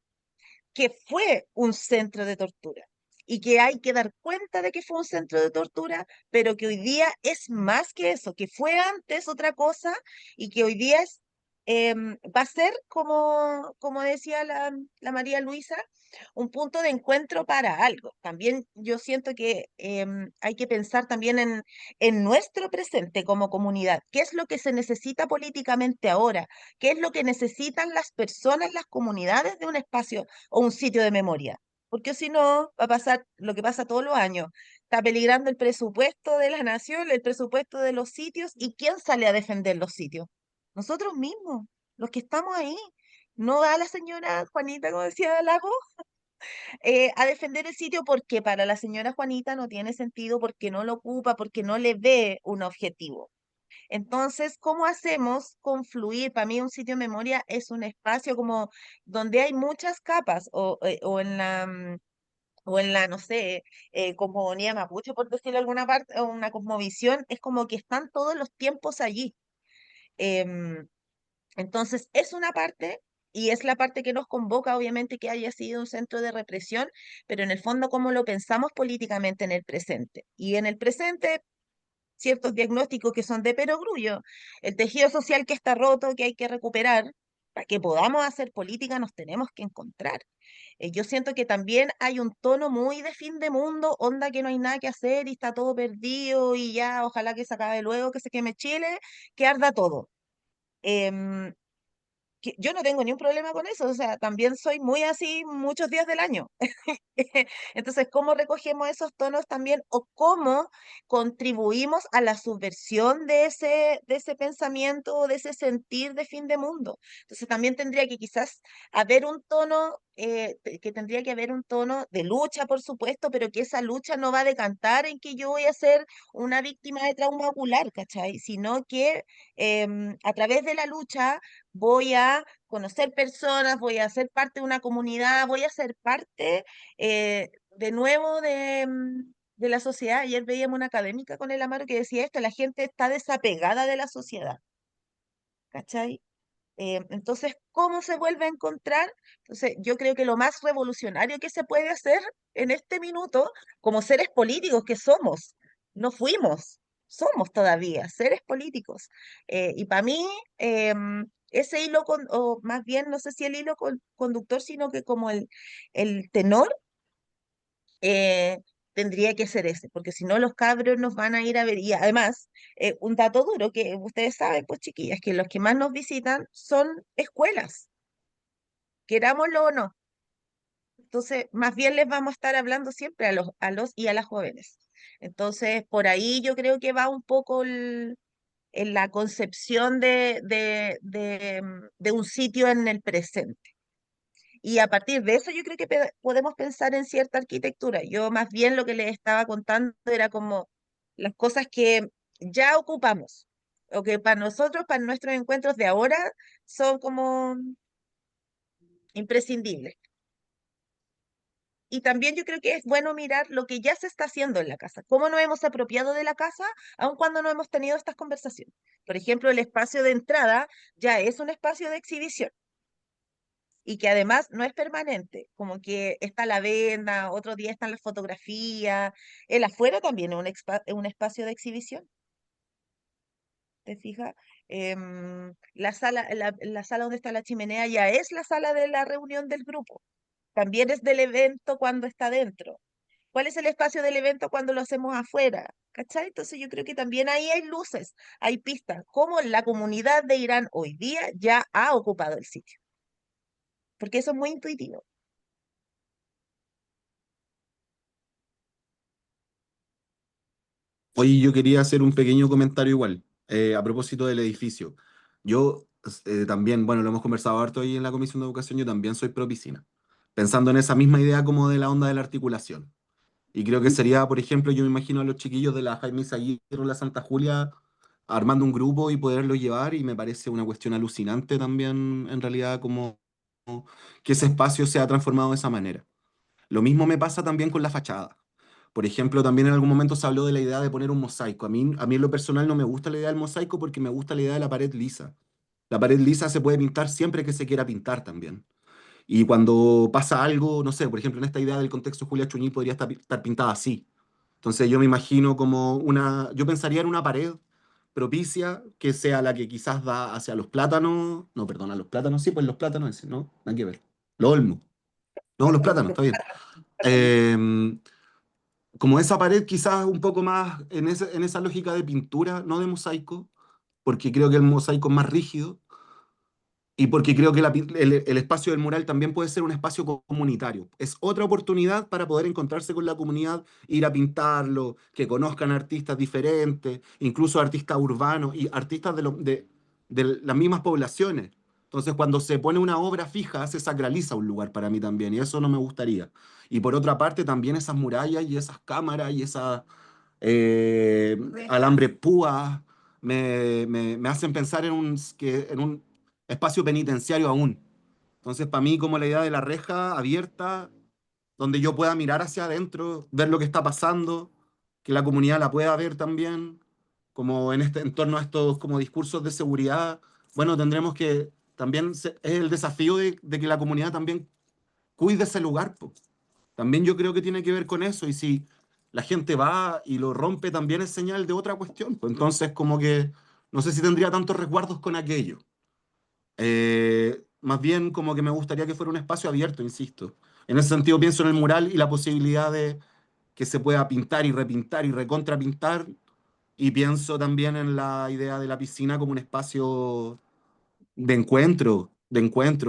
que fue un centro de tortura y que hay que dar cuenta de que fue un centro de tortura, pero que hoy día es más que eso, que fue antes otra cosa y que hoy día va a ser, como decía la María Luisa, un punto de encuentro para algo. También yo siento que hay que pensar también en nuestro presente como comunidad. ¿Qué es lo que se necesita políticamente ahora? ¿Qué es lo que necesitan las personas, las comunidades de un espacio o un sitio de memoria? Porque si no, va a pasar lo que pasa todos los años. Está peligrando el presupuesto de la nación, el presupuesto de los sitios, ¿y quién sale a defender los sitios? Nosotros mismos, los que estamos ahí. No va la señora Juanita, como decía Lago, a defender el sitio porque para la señora Juanita no tiene sentido, porque no lo ocupa, porque no le ve un objetivo. Entonces, ¿cómo hacemos confluir? Para mí un sitio de memoria es un espacio como donde hay muchas capas o en la, no sé, cosmogonía mapuche, por decirlo de alguna parte, o una cosmovisión, es como que están todos los tiempos allí. Em, entonces, es una parte y es la parte que nos convoca, obviamente, que haya sido un centro de represión, pero en el fondo, ¿cómo lo pensamos políticamente en el presente? Y en el presente ciertos diagnósticos que son de perogrullo, el tejido social que está roto, que hay que recuperar, para que podamos hacer política nos tenemos que encontrar. Yo siento que también hay un tono muy de fin de mundo, onda que no hay nada que hacer y está todo perdido y ya, ojalá que se acabe luego, que se queme Chile, que arda todo. Em, que yo no tengo ni un problema con eso, o sea, también soy muy así muchos días del año. Entonces, ¿cómo recogemos esos tonos también o cómo contribuimos a la subversión de ese pensamiento o de ese sentir de fin de mundo? Entonces, también tendría que quizás haber un tono, que tendría que haber un tono de lucha, por supuesto, pero que esa lucha no va a decantar en que yo voy a ser una víctima de trauma ocular, ¿cachai? Sino que a través de la lucha voy a conocer personas, voy a ser parte de una comunidad, voy a ser parte de nuevo de la sociedad. Ayer veíamos una académica con el Amaro que decía esto, la gente está desapegada de la sociedad, ¿cachai? Entonces, ¿cómo se vuelve a encontrar? Entonces, yo creo que lo más revolucionario que se puede hacer en este minuto, como seres políticos que somos, no fuimos, somos todavía seres políticos. Y para mí, ese hilo, o más bien, no sé si el hilo conductor, sino que como el tenor, eh, tendría que ser ese, porque si no los cabros nos van a ir a ver. Y además, un dato duro que ustedes saben, pues chiquillas, que los que más nos visitan son escuelas, querámoslo o no. Entonces, más bien les vamos a estar hablando siempre a los y a las jóvenes. Entonces, por ahí yo creo que va un poco en la concepción de un sitio en el presente. Y a partir de eso yo creo que podemos pensar en cierta arquitectura. Yo más bien lo que les estaba contando era como las cosas que ya ocupamos, o que para nosotros, para nuestros encuentros de ahora, son como imprescindibles. Y también yo creo que es bueno mirar lo que ya se está haciendo en la casa, cómo nos hemos apropiado de la casa, aun cuando no hemos tenido estas conversaciones. Por ejemplo, el espacio de entrada ya es un espacio de exhibición y que además no es permanente, como que está la venda, otro día están las fotografías, el afuera también es un espacio de exhibición, ¿te fijas? La sala donde está la chimenea ya es la sala de la reunión del grupo, también es del evento cuando está dentro. ¿Cuál es el espacio del evento cuando lo hacemos afuera? ¿Cachai? Entonces yo creo que también ahí hay luces, hay pistas, como la comunidad de Irán hoy día ya ha ocupado el sitio, porque eso es muy intuitivo. Oye, yo quería hacer un pequeño comentario igual, a propósito del edificio. Yo también, bueno, lo hemos conversado harto hoy en la Comisión de Educación, yo también soy pro piscina, pensando en esa misma idea como de la onda de la articulación. Y creo que sería, por ejemplo, yo me imagino a los chiquillos de la Jaime Izaguirre o la Santa Julia armando un grupo y poderlo llevar, y me parece una cuestión alucinante también, en realidad, como que ese espacio se ha transformado de esa manera. Lo mismo me pasa también con la fachada. Por ejemplo, también en algún momento se habló de la idea de poner un mosaico. A mí en lo personal no me gusta la idea del mosaico porque me gusta la idea de la pared lisa. La pared lisa se puede pintar siempre que se quiera pintar también. Y cuando pasa algo, no sé, por ejemplo, en esta idea del contexto Julia Chuñí podría estar pintada así. Entonces yo me imagino como yo pensaría en una pared propicia que sea la que quizás da hacia los plátanos, no, perdón, a los plátanos, sí, pues los plátanos, no, nada que ver. Los olmos, no, los plátanos, está bien. Em, Como esa pared quizás un poco más en esa lógica de pintura, no de mosaico, porque creo que el mosaico es más rígido, y porque creo que el espacio del mural también puede ser un espacio comunitario. Es otra oportunidad para poder encontrarse con la comunidad, ir a pintarlo, que conozcan artistas diferentes, incluso artistas urbanos y artistas de las mismas poblaciones. Entonces, cuando se pone una obra fija, se sacraliza un lugar para mí también, y eso no me gustaría. Y por otra parte, también esas murallas y esas cámaras y esas alambres púas me hacen pensar en un espacio penitenciario aún. Entonces, para mí, como la idea de la reja abierta, donde yo pueda mirar hacia adentro, ver lo que está pasando, que la comunidad la pueda ver también, como en torno a estos como discursos de seguridad, bueno, tendremos que también, es el desafío de que la comunidad también cuide ese lugar, po. También yo creo que tiene que ver con eso, y si la gente va y lo rompe, también es señal de otra cuestión, pues entonces como que no sé si tendría tantos resguardos con aquello. Más bien como que me gustaría que fuera un espacio abierto, insisto. En ese sentido pienso en el mural y la posibilidad de que se pueda pintar y repintar y recontrapintar. Y pienso también en la idea de la piscina como un espacio de encuentro.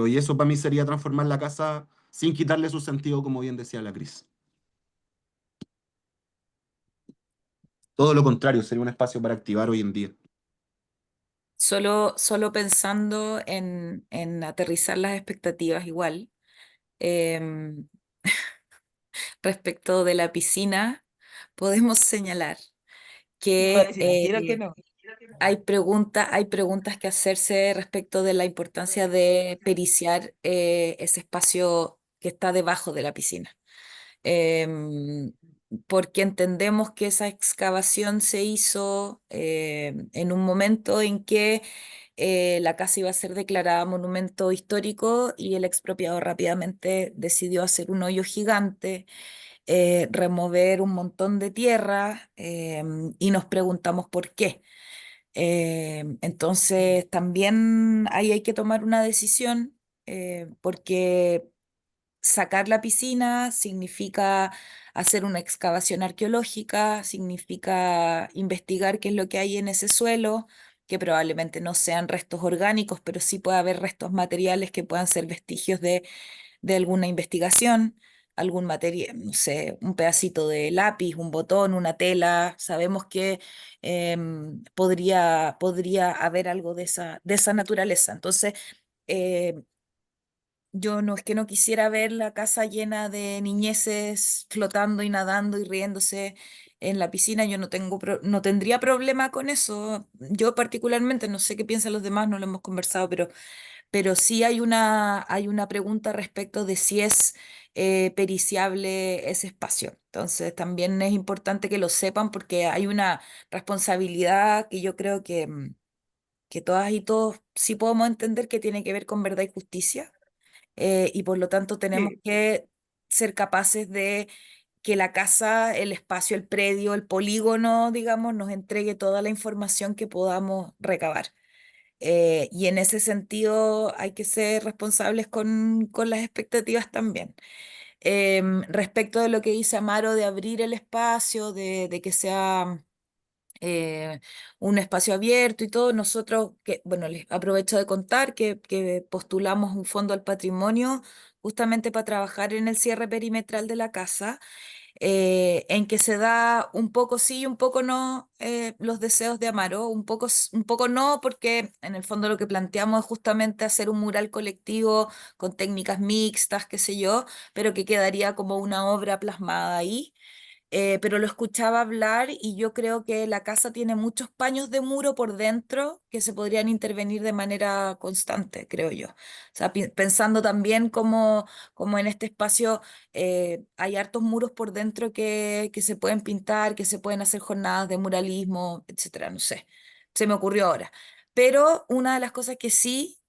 Y eso para mí sería transformar la casa sin quitarle su sentido, como bien decía la Cris. Todo lo contrario, sería un espacio para activar hoy en día. Solo pensando en aterrizar las expectativas igual. em, Respecto de la piscina, podemos señalar Iba a que decir, al tiro que no. hay preguntas que hacerse respecto de la importancia de periciar ese espacio que está debajo de la piscina. Em, Porque entendemos que esa excavación se hizo en un momento en que la casa iba a ser declarada monumento histórico y el expropiador rápidamente decidió hacer un hoyo gigante, remover un montón de tierra, y nos preguntamos por qué. Entonces, también ahí hay que tomar una decisión, porque sacar la piscina significa hacer una excavación arqueológica, significa investigar qué es lo que hay en ese suelo, que probablemente no sean restos orgánicos, pero sí puede haber restos materiales que puedan ser vestigios de alguna investigación, algún material, no sé, un pedacito de lápiz, un botón, una tela. Sabemos que podría haber algo de esa naturaleza. Entonces, eh, yo no es que no quisiera ver la casa llena de niñeces flotando y nadando y riéndose en la piscina. Yo no tendría problema con eso. Yo particularmente, no sé qué piensan los demás, no lo hemos conversado, pero sí hay una pregunta respecto de si es periciable ese espacio. Entonces, también es importante que lo sepan porque hay una responsabilidad que yo creo que todas y todos sí podemos entender que tiene que ver con verdad y justicia, y por lo tanto tenemos Sí, que ser capaces de que la casa, el espacio, el predio, el polígono, digamos, nos entregue toda la información que podamos recabar. Y en ese sentido hay que ser responsables con las expectativas también. Respecto de lo que dice Amaro de abrir el espacio, de que sea un espacio abierto y todo, nosotros, bueno, les aprovecho de contar que postulamos un fondo al patrimonio justamente para trabajar en el cierre perimetral de la casa, en que se da un poco sí y un poco no, los deseos de Amaro, un poco no, porque en el fondo lo que planteamos es justamente hacer un mural colectivo con técnicas mixtas, qué sé yo, pero que quedaría como una obra plasmada ahí. Pero lo escuchaba hablar y yo creo que la casa tiene muchos paños de muro por dentro que se podrían intervenir de manera constante, creo yo. O sea, pensando también como en este espacio hay hartos muros por dentro que se pueden pintar, que se pueden hacer jornadas de muralismo, etcétera, no sé. Se me ocurrió ahora. Pero una de las cosas que sí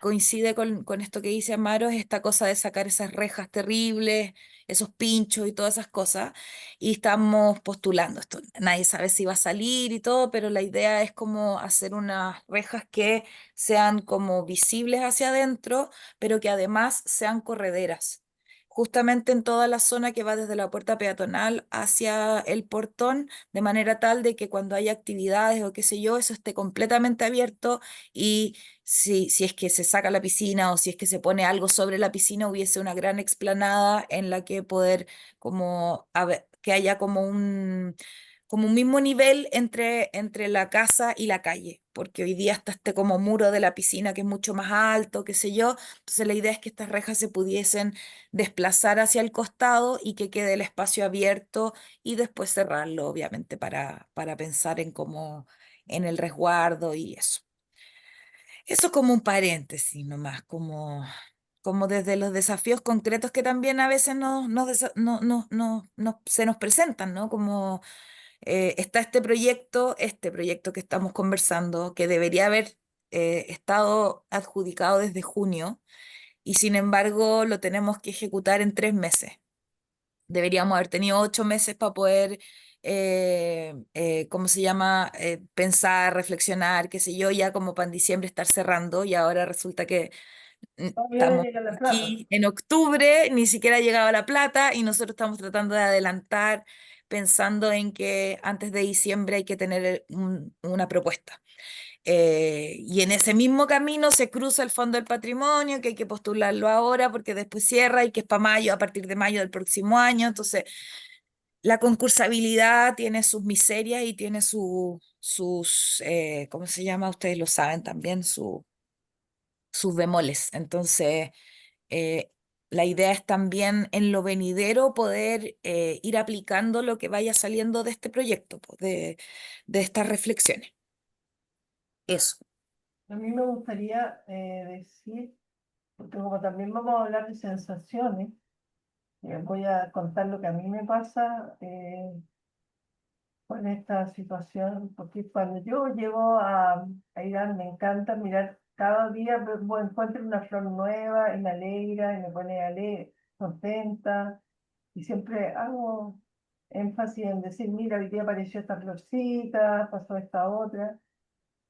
coincide con esto que dice Amaro es esta cosa de sacar esas rejas terribles, esos pinchos y todas esas cosas. Y estamos postulando esto. Nadie sabe si va a salir y todo, pero la idea es como hacer unas rejas que sean como visibles hacia adentro, pero que además sean correderas. Justamente en toda la zona que va desde la puerta peatonal hacia el portón, de manera tal de que cuando haya actividades o qué sé yo, eso esté completamente abierto y si es que se saca la piscina o si es que se pone algo sobre la piscina, hubiese una gran explanada en la que poder como que haya como un mismo nivel entre la casa y la calle, porque hoy día está este como muro de la piscina que es mucho más alto, qué sé yo. Entonces la idea es que estas rejas se pudiesen desplazar hacia el costado y que quede el espacio abierto y después cerrarlo, obviamente, para pensar en cómo, en el resguardo y eso. Eso como un paréntesis nomás, como desde los desafíos concretos que también a veces se nos presentan, ¿no? Como está este proyecto que estamos conversando, que debería haber estado adjudicado desde junio y sin embargo lo tenemos que ejecutar en 3 meses. Deberíamos haber tenido 8 meses para poder, ¿cómo se llama? Pensar, reflexionar, qué sé yo, ya como para en diciembre estar cerrando y ahora resulta que Todavía no estamos llega la plata. aquí en octubre, ni siquiera ha llegado la plata y nosotros estamos tratando de adelantar pensando en que antes de diciembre hay que tener una propuesta. Y en ese mismo camino se cruza el Fondo del Patrimonio, que hay que postularlo ahora porque después cierra y que es para mayo, a partir de mayo del próximo año. Entonces, la concursabilidad tiene sus miserias y tiene sus, ¿cómo se llama? Ustedes lo saben también, sus bemoles. Entonces, eh, la idea es también en lo venidero poder ir aplicando lo que vaya saliendo de este proyecto, pues, de estas reflexiones. Eso. A mí me gustaría decir, porque como también vamos a hablar de sensaciones, voy a contar lo que a mí me pasa con esta situación, porque cuando yo llego a Irán me encanta mirar cada día, encuentro una flor nueva y me alegra y me pone contenta, y siempre hago énfasis en decir, mira, hoy día apareció esta florcita, pasó esta otra.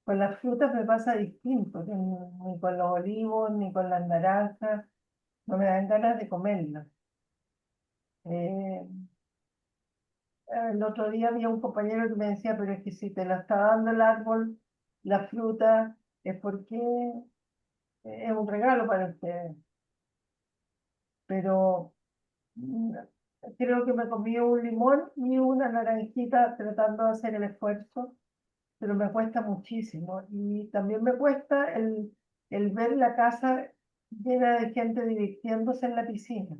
Con las frutas me pasa distinto, que ni con los olivos, ni con las naranjas, no me dan ganas de comerlas. Eh, el otro día había un compañero que me decía, pero es que si te la está dando el árbol, la fruta, es porque es un regalo para usted. Pero mm, creo que me comí un limón y una naranjita tratando de hacer el esfuerzo, pero me cuesta muchísimo. Y también me cuesta el ver la casa llena de gente divirtiéndose en la piscina.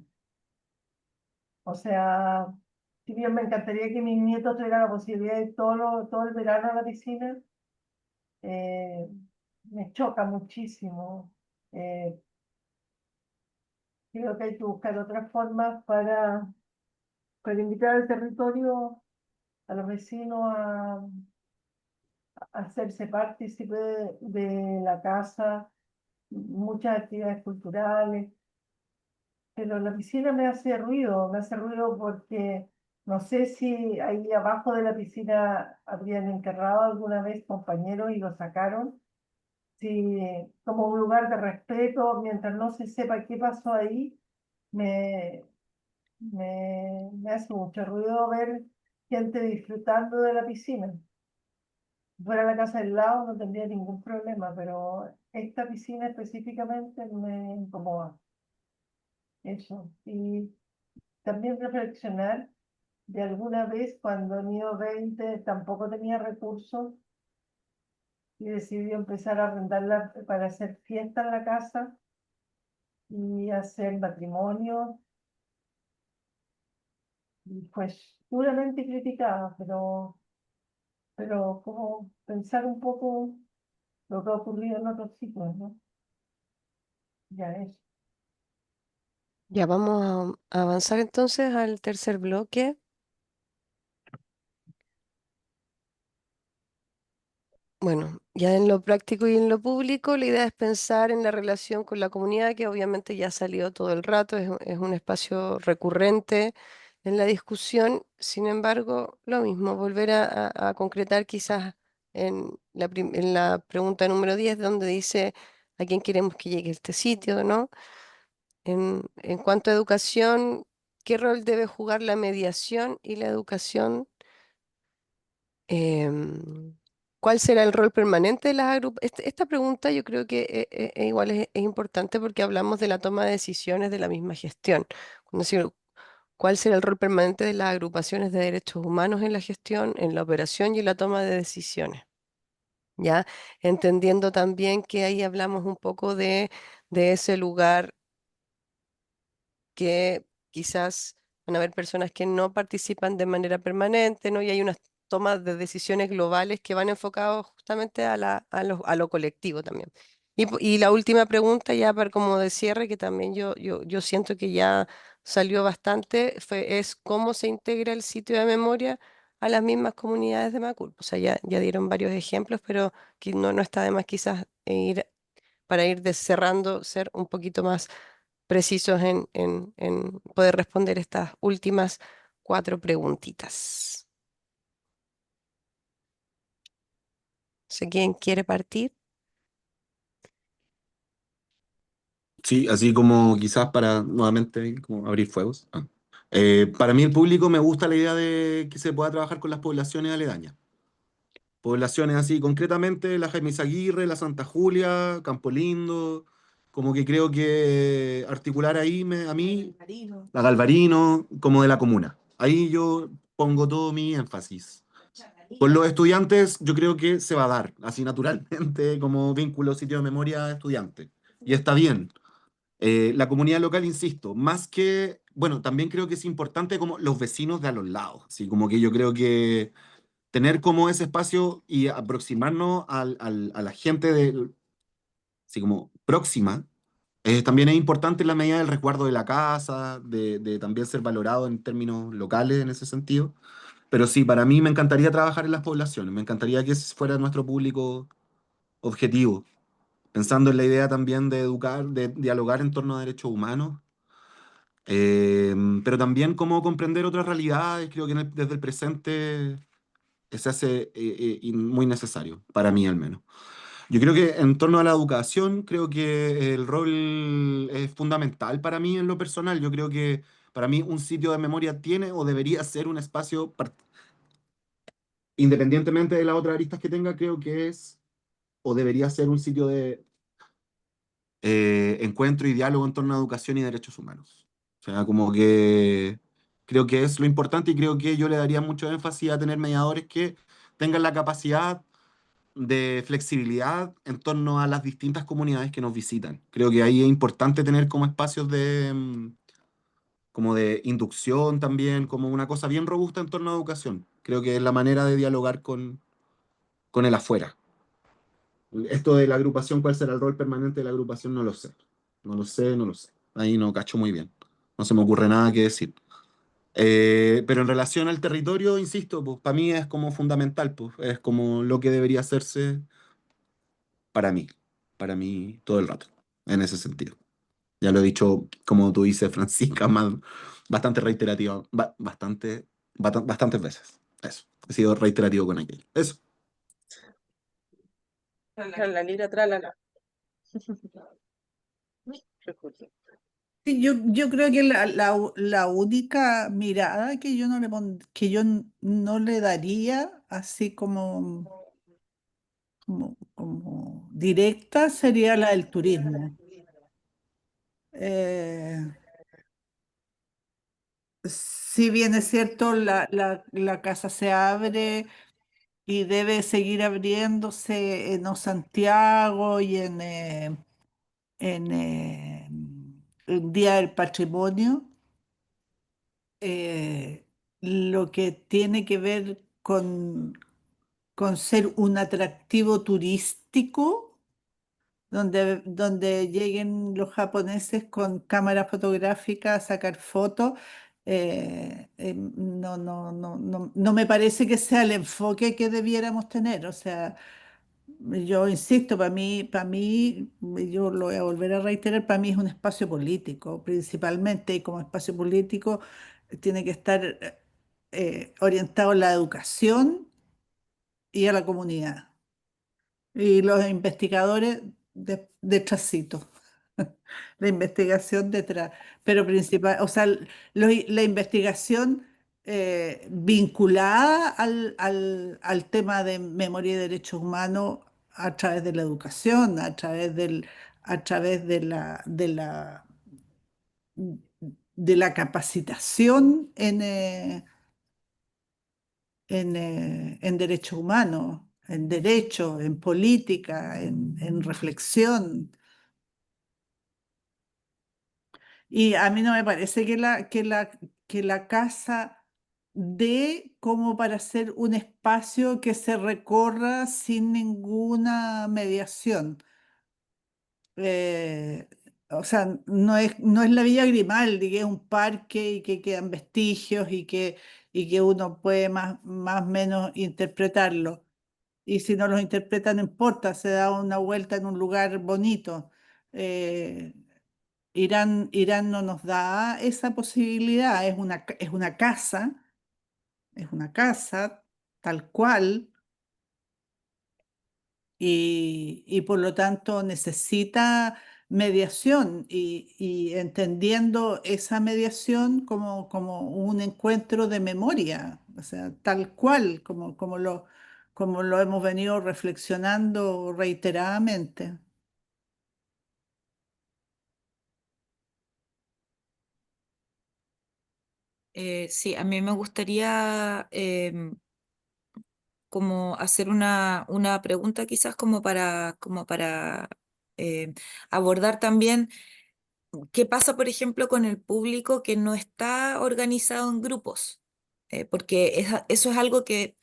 O sea, si bien me encantaría que mis nietos tuvieran la posibilidad de ir todo el verano a la piscina, eh, me choca muchísimo. Eh, Creo que hay que buscar otras formas para invitar al territorio, a los vecinos a hacerse partícipe de la casa, muchas actividades culturales, pero la piscina me hace ruido porque no sé si ahí abajo de la piscina habrían enterrado alguna vez compañeros y lo sacaron, si como un lugar de respeto, mientras no se sepa qué pasó ahí, me, me hace mucho ruido ver gente disfrutando de la piscina. Si fuera la casa del lado no tendría ningún problema, pero esta piscina específicamente me incomoda. Eso. Y también reflexionar de alguna vez cuando niño 20 tampoco tenía recursos y decidió empezar a arrendarla para hacer fiesta en la casa y hacer matrimonio, y pues duramente criticada, pero como pensar un poco lo que ha ocurrido en otros sitios, ¿no? Ya es. Ya vamos a avanzar entonces al tercer bloque. Bueno, Ya en lo práctico y en lo público, la idea es pensar en la relación con la comunidad, que obviamente ya ha salido todo el rato, es un espacio recurrente en la discusión. Sin embargo, lo mismo, volver a concretar quizás en la pregunta número 10 donde dice a quién queremos que llegue este sitio, ¿no? En cuanto a educación, ¿qué rol debe jugar la mediación y la educación? Em, ¿Cuál será el rol permanente de las agrupaciones? Esta pregunta yo creo que igual es importante porque hablamos de la toma de decisiones de la misma gestión. Cuando decimos, ¿cuál será el rol permanente de las agrupaciones de derechos humanos en la gestión, en la operación y en la toma de decisiones? ¿Ya? Entendiendo también que ahí hablamos un poco de ese lugar que quizás van a haber personas que no participan de manera permanente, ¿no? Y hay unas tomas de decisiones globales que van enfocados justamente a lo colectivo también. Y la última pregunta, ya para como de cierre, que también yo siento que ya salió bastante, es cómo se integra el sitio de memoria a las mismas comunidades de Macul. O sea, ya dieron varios ejemplos, pero que no está de más quizás para ir cerrando, ser un poquito más precisos en poder responder estas últimas 4 preguntitas. No sé quién quiere partir. Sí, así como quizás para nuevamente como abrir fuegos. Para mí el público me gusta la idea de que se pueda trabajar con las poblaciones aledañas. Poblaciones así, concretamente la Jaime Izaguirre, la Santa Julia, Campo Lindo, como que creo que articular ahí a mí, Marino, la Galvarino, como de la comuna. Ahí yo pongo todo mi énfasis. Con los estudiantes yo creo que se va a dar, así naturalmente, como vínculo sitio de memoria estudiante. Y está bien. La comunidad local, insisto, más que, bueno, también creo que es importante como los vecinos de a los lados, así como que yo creo que tener como ese espacio y aproximarnos a la gente así como próxima, también es importante en la medida del resguardo de la casa, de también ser valorado en términos locales en ese sentido. Pero sí, para mí me encantaría trabajar en las poblaciones, me encantaría que ese fuera nuestro público objetivo, pensando en la idea también de educar, de dialogar en torno a derechos humanos, eh, pero también cómo comprender otras realidades, creo que desde el presente se hace muy necesario, para mí al menos. Yo creo que en torno a la educación, creo que el rol es fundamental para mí en lo personal. Yo creo que para mí un sitio de memoria tiene o debería ser un espacio, independientemente de las otras aristas que tenga, creo que es o debería ser un sitio de encuentro y diálogo en torno a educación y derechos humanos. O sea, como que creo que es lo importante y creo que yo le daría mucho énfasis a tener mediadores que tengan la capacidad de flexibilidad en torno a las distintas comunidades que nos visitan. Creo que ahí es importante tener como espacios como de inducción también, como una cosa bien robusta en torno a educación. Creo que es la manera de dialogar con el afuera. Esto de la agrupación, ¿cuál será el rol permanente de la agrupación? No lo sé. No lo sé, no lo sé. Ahí no cacho muy bien. No se me ocurre nada que decir. Pero en relación al territorio, insisto, pues para mí es como fundamental, pues es como lo que debería hacerse para mí, para mí todo el rato, en ese sentido. Ya lo he dicho, como tú dices, Francisca, más, bastante reiterativo, bastantes veces. Eso, he sido reiterativo con aquello. Eso. La libra tralala. Sí, yo creo que la única mirada que yo que yo no le daría así como directa sería la del turismo. Eh, si bien es cierto, la casa se abre y debe seguir abriéndose en Santiago y en el Día del Patrimonio, eh, lo que tiene que ver con ser un atractivo turístico, donde lleguen los japoneses con cámaras fotográficas a sacar fotos. No me parece que sea el enfoque que debiéramos tener. O sea, yo insisto, para mí, yo lo voy a volver a reiterar, para mí es un espacio político, principalmente, y como espacio político tiene que estar orientado a la educación y a la comunidad. Y los investigadores detrásito, la investigación detrás, pero principal, o sea, la investigación vinculada al tema de memoria y derechos humanos a través de la educación, a través de la capacitación en derechos humanos, en derecho, en política, en reflexión. Y a mí no me parece que la casa dé como para ser un espacio que se recorra sin ninguna mediación. Eh, o sea, no es la Villa Grimaldi, que es un parque y que quedan vestigios y que uno puede más o menos interpretarlo. Y si no los interpreta, no importa, se da una vuelta en un lugar bonito. Eh, Irán no nos da esa posibilidad, es una casa tal cual, y por lo tanto necesita mediación y entendiendo esa mediación como un encuentro de memoria, o sea, tal cual, como lo hemos venido reflexionando reiteradamente. Sí, a mí me gustaría como hacer una pregunta quizás como para abordar también qué pasa, por ejemplo, con el público que no está organizado en grupos. Porque eso es algo que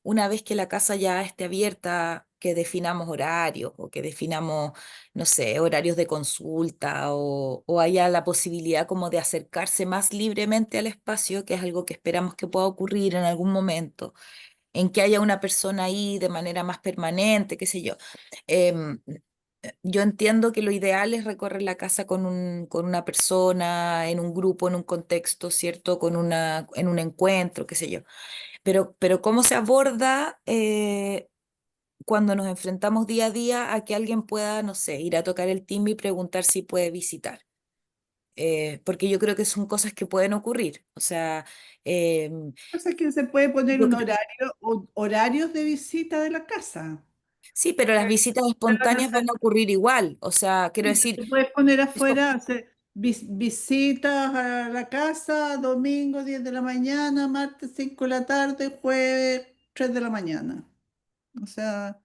una vez que la casa ya esté abierta, que definamos horarios o que definamos, no sé, horarios de consulta o haya la posibilidad como de acercarse más libremente al espacio, que es algo que esperamos que pueda ocurrir en algún momento, en que haya una persona ahí de manera más permanente, qué sé yo. Em, yo entiendo que lo ideal es recorrer la casa con una persona, en un grupo, en un contexto, ¿cierto? En un encuentro, qué sé yo. Pero ¿cómo se aborda cuando nos enfrentamos día a día a que alguien pueda, no sé, ir a tocar el timbre y preguntar si puede visitar? Porque yo creo que son cosas que pueden ocurrir. O sea, O sea que se puede poner yo un creo- horario, horarios de visita de la casa. sí, pero las visitas Van a espontáneas van a ocurrir igual. O sea, quiero Sí, decir, tú puedes poner eso- afuera, hacer visitas a la casa, domingo 10 de la mañana, martes 5 de la tarde, jueves 3 de la mañana. O sea,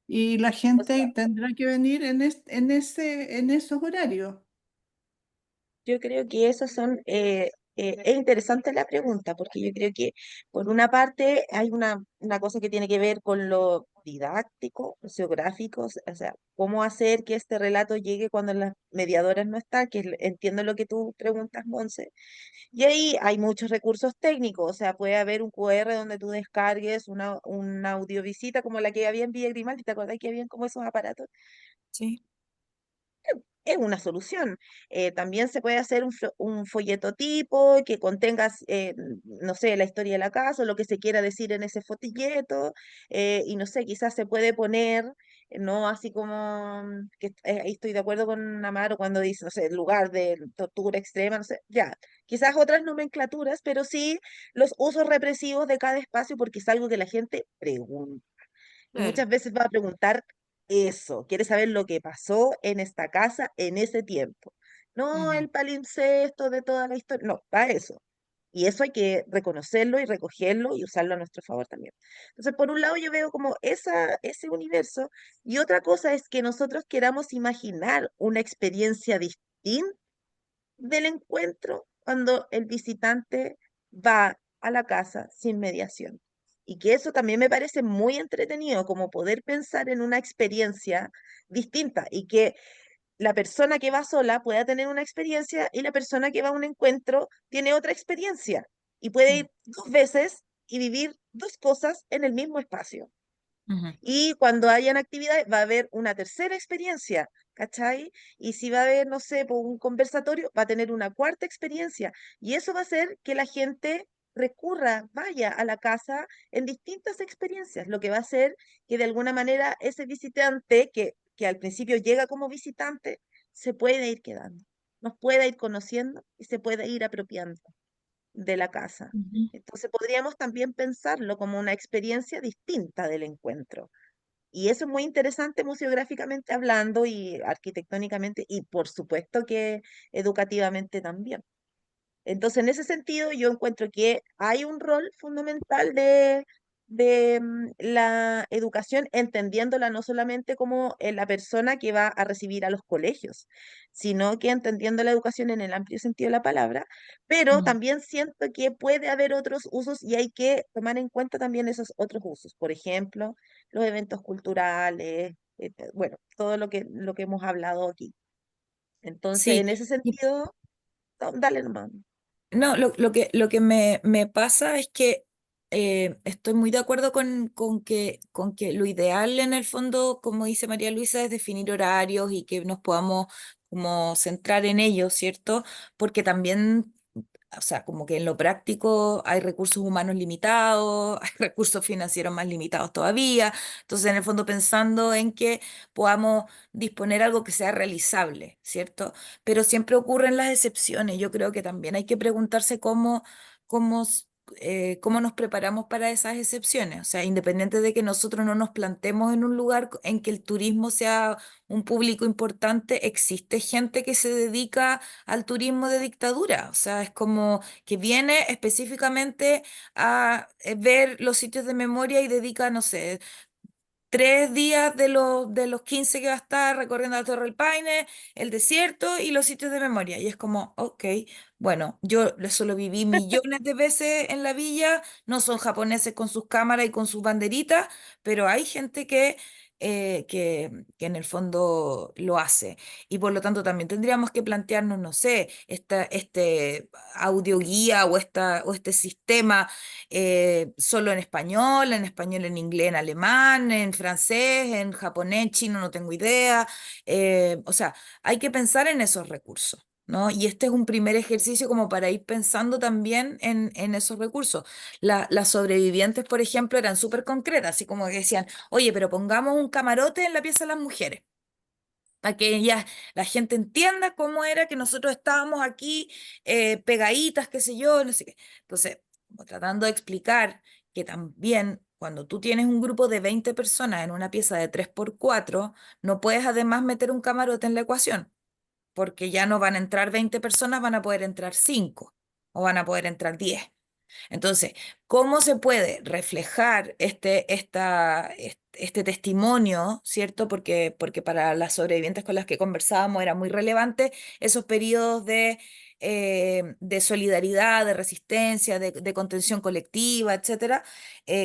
y la O sea, gente tendrá que venir en esos horarios. yo creo que esas son, es interesante la pregunta, porque yo creo que por una parte hay una cosa que tiene que ver con lo didáctico, geográfico, o sea, cómo hacer que este relato llegue cuando las mediadoras no están, entiendo lo que tú preguntas, Monse. Y ahí hay muchos recursos técnicos, o sea, puede haber un QR donde tú descargues una audiovisita como la que había en Villa Grimaldi, ¿te acordás que habían como esos aparatos? sí. Es una solución. También se puede hacer un folleto tipo que contenga, no sé, la historia de la casa o lo que se quiera decir en ese folleto. Y no sé, quizás se puede poner, no así como, ahí estoy de acuerdo con Amaro cuando dice, no sé, el lugar de tortura extrema, no sé, ya. Quizás otras nomenclaturas, pero sí los usos represivos de cada espacio porque es algo que la gente pregunta. Y Claro. muchas veces va a preguntar eso, quiere saber lo que pasó en esta casa en ese tiempo. No Mm. el palimpsesto de toda la historia, no, para eso. Y eso hay que reconocerlo y recogerlo y usarlo a nuestro favor también. Entonces, por un lado yo veo como ese universo y otra cosa es que nosotros queramos imaginar una experiencia distinta del encuentro cuando el visitante va a la casa sin mediación. Y que eso también me parece muy entretenido, como poder pensar en una experiencia distinta y que la persona que va sola pueda tener una experiencia y la persona que va a un encuentro tiene otra experiencia y puede Mm. ir dos veces y vivir dos cosas en el mismo espacio. Ujú. Y cuando hayan actividades, va a haber una tercera experiencia, ¿cachai? Y si va a haber, no sé, pues, un conversatorio, va a tener una cuarta experiencia. Y eso va a hacer que la gente recurra, vaya a la casa en distintas experiencias, lo que va a hacer que de alguna manera ese visitante, que al principio llega como visitante, se pueda ir quedando, nos pueda ir conociendo y se pueda ir apropiando de la casa. Ujú. Entonces podríamos también pensarlo como una experiencia distinta del encuentro. Y eso es muy interesante museográficamente hablando y arquitectónicamente y por supuesto que educativamente también. Entonces, en ese sentido, yo encuentro que hay un rol fundamental de la educación, entendiéndola no solamente como la persona que va a recibir a los colegios, sino que entendiendo la educación en el amplio sentido de la palabra, pero Mm. también siento que puede haber otros usos y hay que tomar en cuenta también esos otros usos. Por ejemplo, los eventos culturales, bueno, todo lo que hemos hablado aquí. Entonces, Sí, en ese y sentido, dale nomás. no, lo que me pasa es que estoy muy de acuerdo con que lo ideal en el fondo, como dice María Luisa, es definir horarios y que nos podamos como centrar en ellos, ¿cierto? Porque también, o sea, como que en lo práctico hay recursos humanos limitados, hay recursos financieros más limitados todavía. Entonces, en el fondo, pensando en que podamos disponer algo que sea realizable, ¿cierto? Pero siempre ocurren las excepciones. Yo creo que también hay que preguntarse cómo, cómo nos preparamos para esas excepciones. O sea, independiente de que nosotros no nos plantemos en un lugar en que el turismo sea un público importante, existe gente que se dedica al turismo de dictadura. O sea, es como que viene específicamente a ver los sitios de memoria y dedica, no sé, 3 días de los 15 que va a estar recorriendo la Torre del Paine, el desierto y los sitios de memoria. Y es como, ok, bueno, yo eso lo viví millones de veces en la villa, no son japoneses con sus cámaras y con sus banderitas, pero hay gente que en el fondo lo hace. Y por lo tanto también tendríamos que plantearnos, no sé, este audioguía o este sistema solo en español, en inglés, en alemán, en francés, en japonés, en chino, no tengo idea. O sea, hay que pensar en esos recursos, ¿no? Y este es un primer ejercicio como para ir pensando también en esos recursos. Las sobrevivientes, por ejemplo, eran súper concretas, así como que decían, oye, pero pongamos un camarote en la pieza de las mujeres para que ya la gente entienda cómo era que nosotros estábamos aquí pegaditas, qué sé yo, no sé qué. Entonces, como tratando de explicar que también cuando tú tienes un grupo de 20 personas en una pieza de 3x4 no puedes además meter un camarote en la ecuación, porque ya no van a entrar 20 personas, van a poder entrar 5 o van a poder entrar 10. Entonces, ¿cómo se puede reflejar este testimonio, ¿cierto? Porque para las sobrevivientes con las que conversábamos era muy relevante esos periodos de solidaridad, de resistencia, de contención colectiva, etcétera.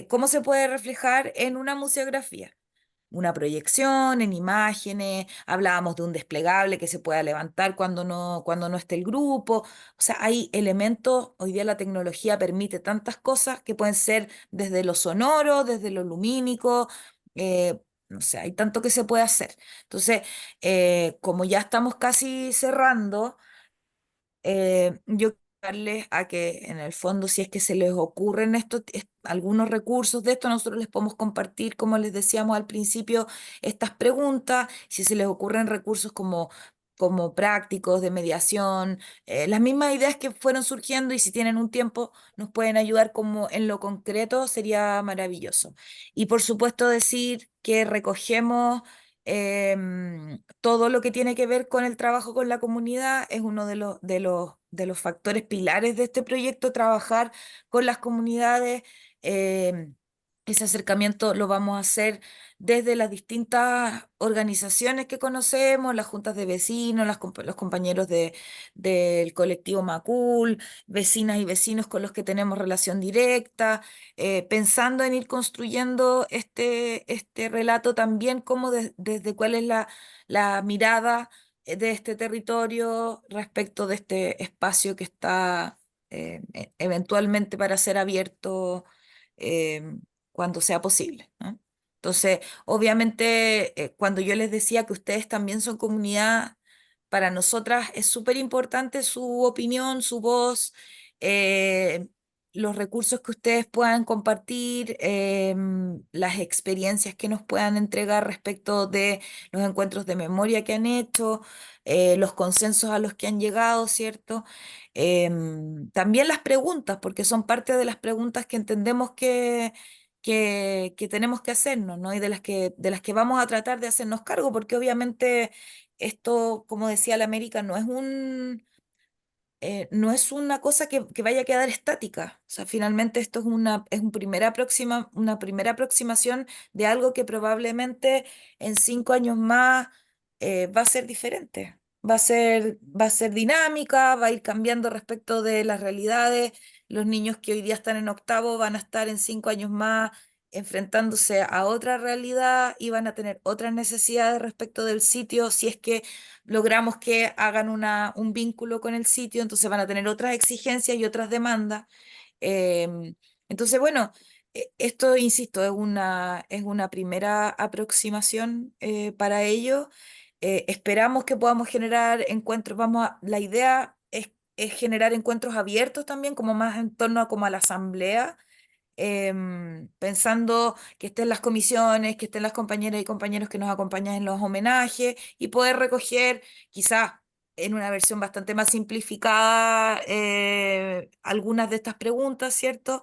¿Cómo se puede reflejar en una museografía? Una proyección en imágenes, hablábamos de un desplegable que se pueda levantar cuando no esté el grupo. O sea, hay elementos, hoy día la tecnología permite tantas cosas que pueden ser desde lo sonoro, desde lo lumínico, no sé, hay tanto que se puede hacer. Entonces, como ya estamos casi cerrando, yo quiero darles a que en el fondo, si es que se les ocurren algunos recursos de esto, nosotros les podemos compartir, como les decíamos al principio, estas preguntas, si se les ocurren recursos como prácticos de mediación, las mismas ideas que fueron surgiendo y si tienen un tiempo nos pueden ayudar como en lo concreto, sería maravilloso. Y por supuesto decir que recogemos todo lo que tiene que ver con el trabajo con la comunidad es uno de los factores pilares de este proyecto, trabajar con las comunidades. em, Ese acercamiento lo vamos a hacer desde las distintas organizaciones que conocemos, las juntas de vecinos, los compañeros del colectivo Macul, vecinas y vecinos con los que tenemos relación directa, pensando en ir construyendo este relato también como desde cuál es la mirada de este territorio respecto de este espacio que está eventualmente para ser abierto eh, cuando sea posible, ¿no? Entonces, obviamente, cuando yo les decía que ustedes también son comunidad, para nosotras es súper importante su opinión, su voz, eh, los recursos que ustedes puedan compartir, las experiencias que nos puedan entregar respecto de los encuentros de memoria que han hecho, los consensos a los que han llegado, ¿cierto? También las preguntas, porque son parte de las preguntas que entendemos que tenemos que hacernos, ¿no? Y de las que vamos a tratar de hacernos cargo, porque obviamente esto, como decía la América, no es una cosa que vaya a quedar estática. O sea, finalmente esto una primera aproximación de algo que probablemente en 5 años más va a ser diferente. Va a ser dinámica, va a ir cambiando respecto de las realidades. Los niños que hoy día están en octavo van a estar en 5 años más enfrentándose a otra realidad y van a tener otras necesidades respecto del sitio, si es que logramos que hagan un vínculo con el sitio, entonces van a tener otras exigencias y otras demandas. Entonces, bueno, esto, insisto, es una primera aproximación para ello. Esperamos que podamos generar encuentros, la idea es generar encuentros abiertos también, como más en torno a, como a la asamblea, pensando que estén las comisiones, que estén las compañeras y compañeros que nos acompañan en los homenajes y poder recoger quizás en una versión bastante más simplificada algunas de estas preguntas, ¿cierto?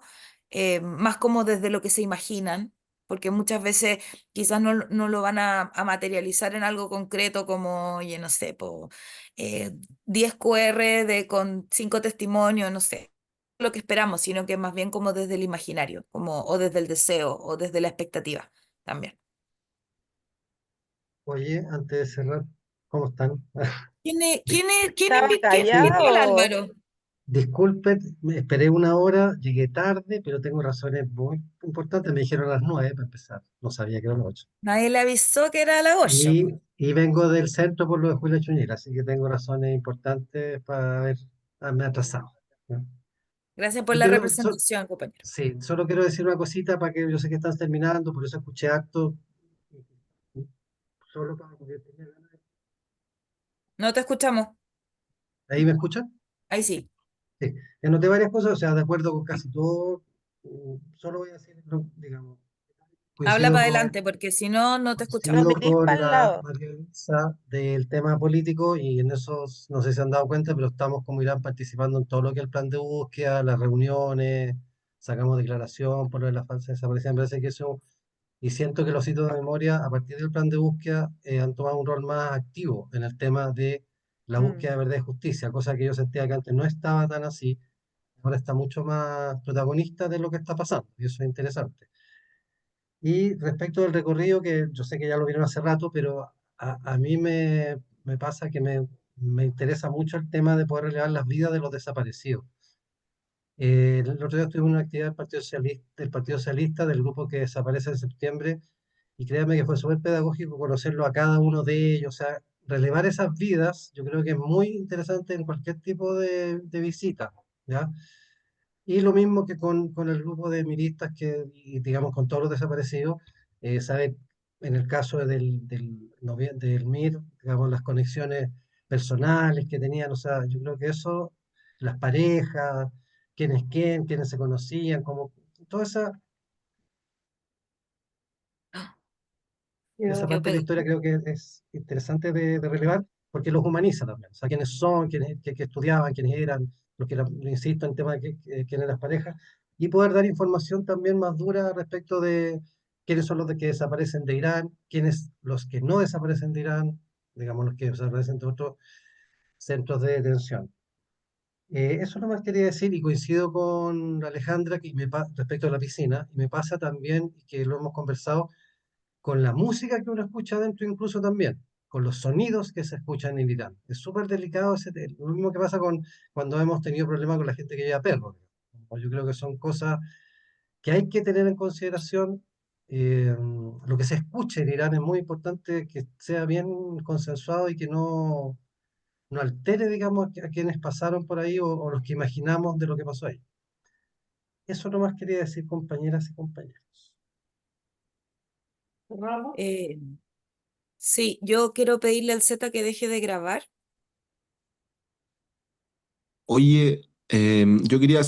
Más como desde lo que se imaginan, porque muchas veces quizás no lo van a materializar en algo concreto como, oye, no sé, 10 QR con 5 testimonios, no sé lo que esperamos, sino que más bien como desde el imaginario, como, o desde el deseo, o desde la expectativa también. Oye, antes de cerrar, ¿cómo están? Dis- Estaba ¿Quién invitó al callado. Álvaro? Disculpen, me esperé una hora, llegué tarde, pero tengo razones muy importantes. Me dijeron a las 9 para empezar, no sabía que eran las 8. Nadie le avisó que era a las 8. Y vengo del centro por lo de Julio Chuñera, así que tengo razones importantes para haberme atrasado. ¿No? Gracias por Y la quiero, representación, compañero. sí, solo quiero decir una cosita para que yo sé que estás terminando, por eso escuché acto, solo para porque tenía ganas No te escuchamos. ¿Ahí me escuchan? Ahí sí. Sí, anoté varias cosas, o sea, de acuerdo con casi todo. Solo voy a decir, digamos, Habla coincido para con, adelante, porque si no, no te escuchamos. No coincido mirís para con el la lado. María Luisa del tema político y en eso no sé si se han dado cuenta, pero estamos como Irán participando en todo lo que es el plan de búsqueda, las reuniones, sacamos declaración por lo de la falsa desaparición, me parece que eso, y siento que los sitios de memoria a partir del plan de búsqueda han tomado un rol más activo en el tema de la Mm. búsqueda de verdad y justicia, cosa que yo sentía que antes no estaba tan así, ahora está mucho más protagonista de lo que está pasando, y eso es interesante. Y respecto del recorrido, que yo sé que ya lo vieron hace rato, pero a mí me pasa que me interesa mucho el tema de poder relevar las vidas de los desaparecidos. El otro día estuve en una actividad del Partido Socialista, del grupo que desaparece en septiembre, y créanme que fue súper pedagógico conocerlo a cada uno de ellos, o sea, relevar esas vidas, yo creo que es muy interesante en cualquier tipo de visita, ¿ya? Y lo mismo que con el grupo de miristas que, y digamos, con todos los desaparecidos, sabe, en el caso del MIR, digamos, las conexiones personales que tenían, o sea, yo creo que eso, las parejas, quién es quién, quiénes se conocían, como, toda esa Quedó. Quedó parte de la historia pegado. creo que es interesante de relevar porque los humaniza también. O sea, quiénes son, que estudiaban, quiénes eran, los que, insisto, en tema de quién eran las parejas, y poder dar información también más dura respecto de quiénes son los de que desaparecen de Irán, quiénes los que no desaparecen de Irán, digamos, los que desaparecen de otros centros de detención. Eso nomás quería decir y coincido con Alejandra respecto a la piscina, y me pasa también, y que lo hemos conversado, con la música que uno escucha dentro incluso también, con los sonidos que se escuchan en Irán. Es súper delicado, lo mismo que pasa con cuando hemos tenido problemas con la gente que lleva perros. Yo creo que son cosas que hay que tener en consideración. Lo que se escuche en Irán es muy importante que sea bien consensuado y que no altere, digamos, a quienes pasaron por ahí o los que imaginamos de lo que pasó ahí. Eso nomás quería decir, compañeras y compañeros. ¿Cerramos? Eh, sí, yo quiero pedirle al Z que deje de grabar. Oye, yo quería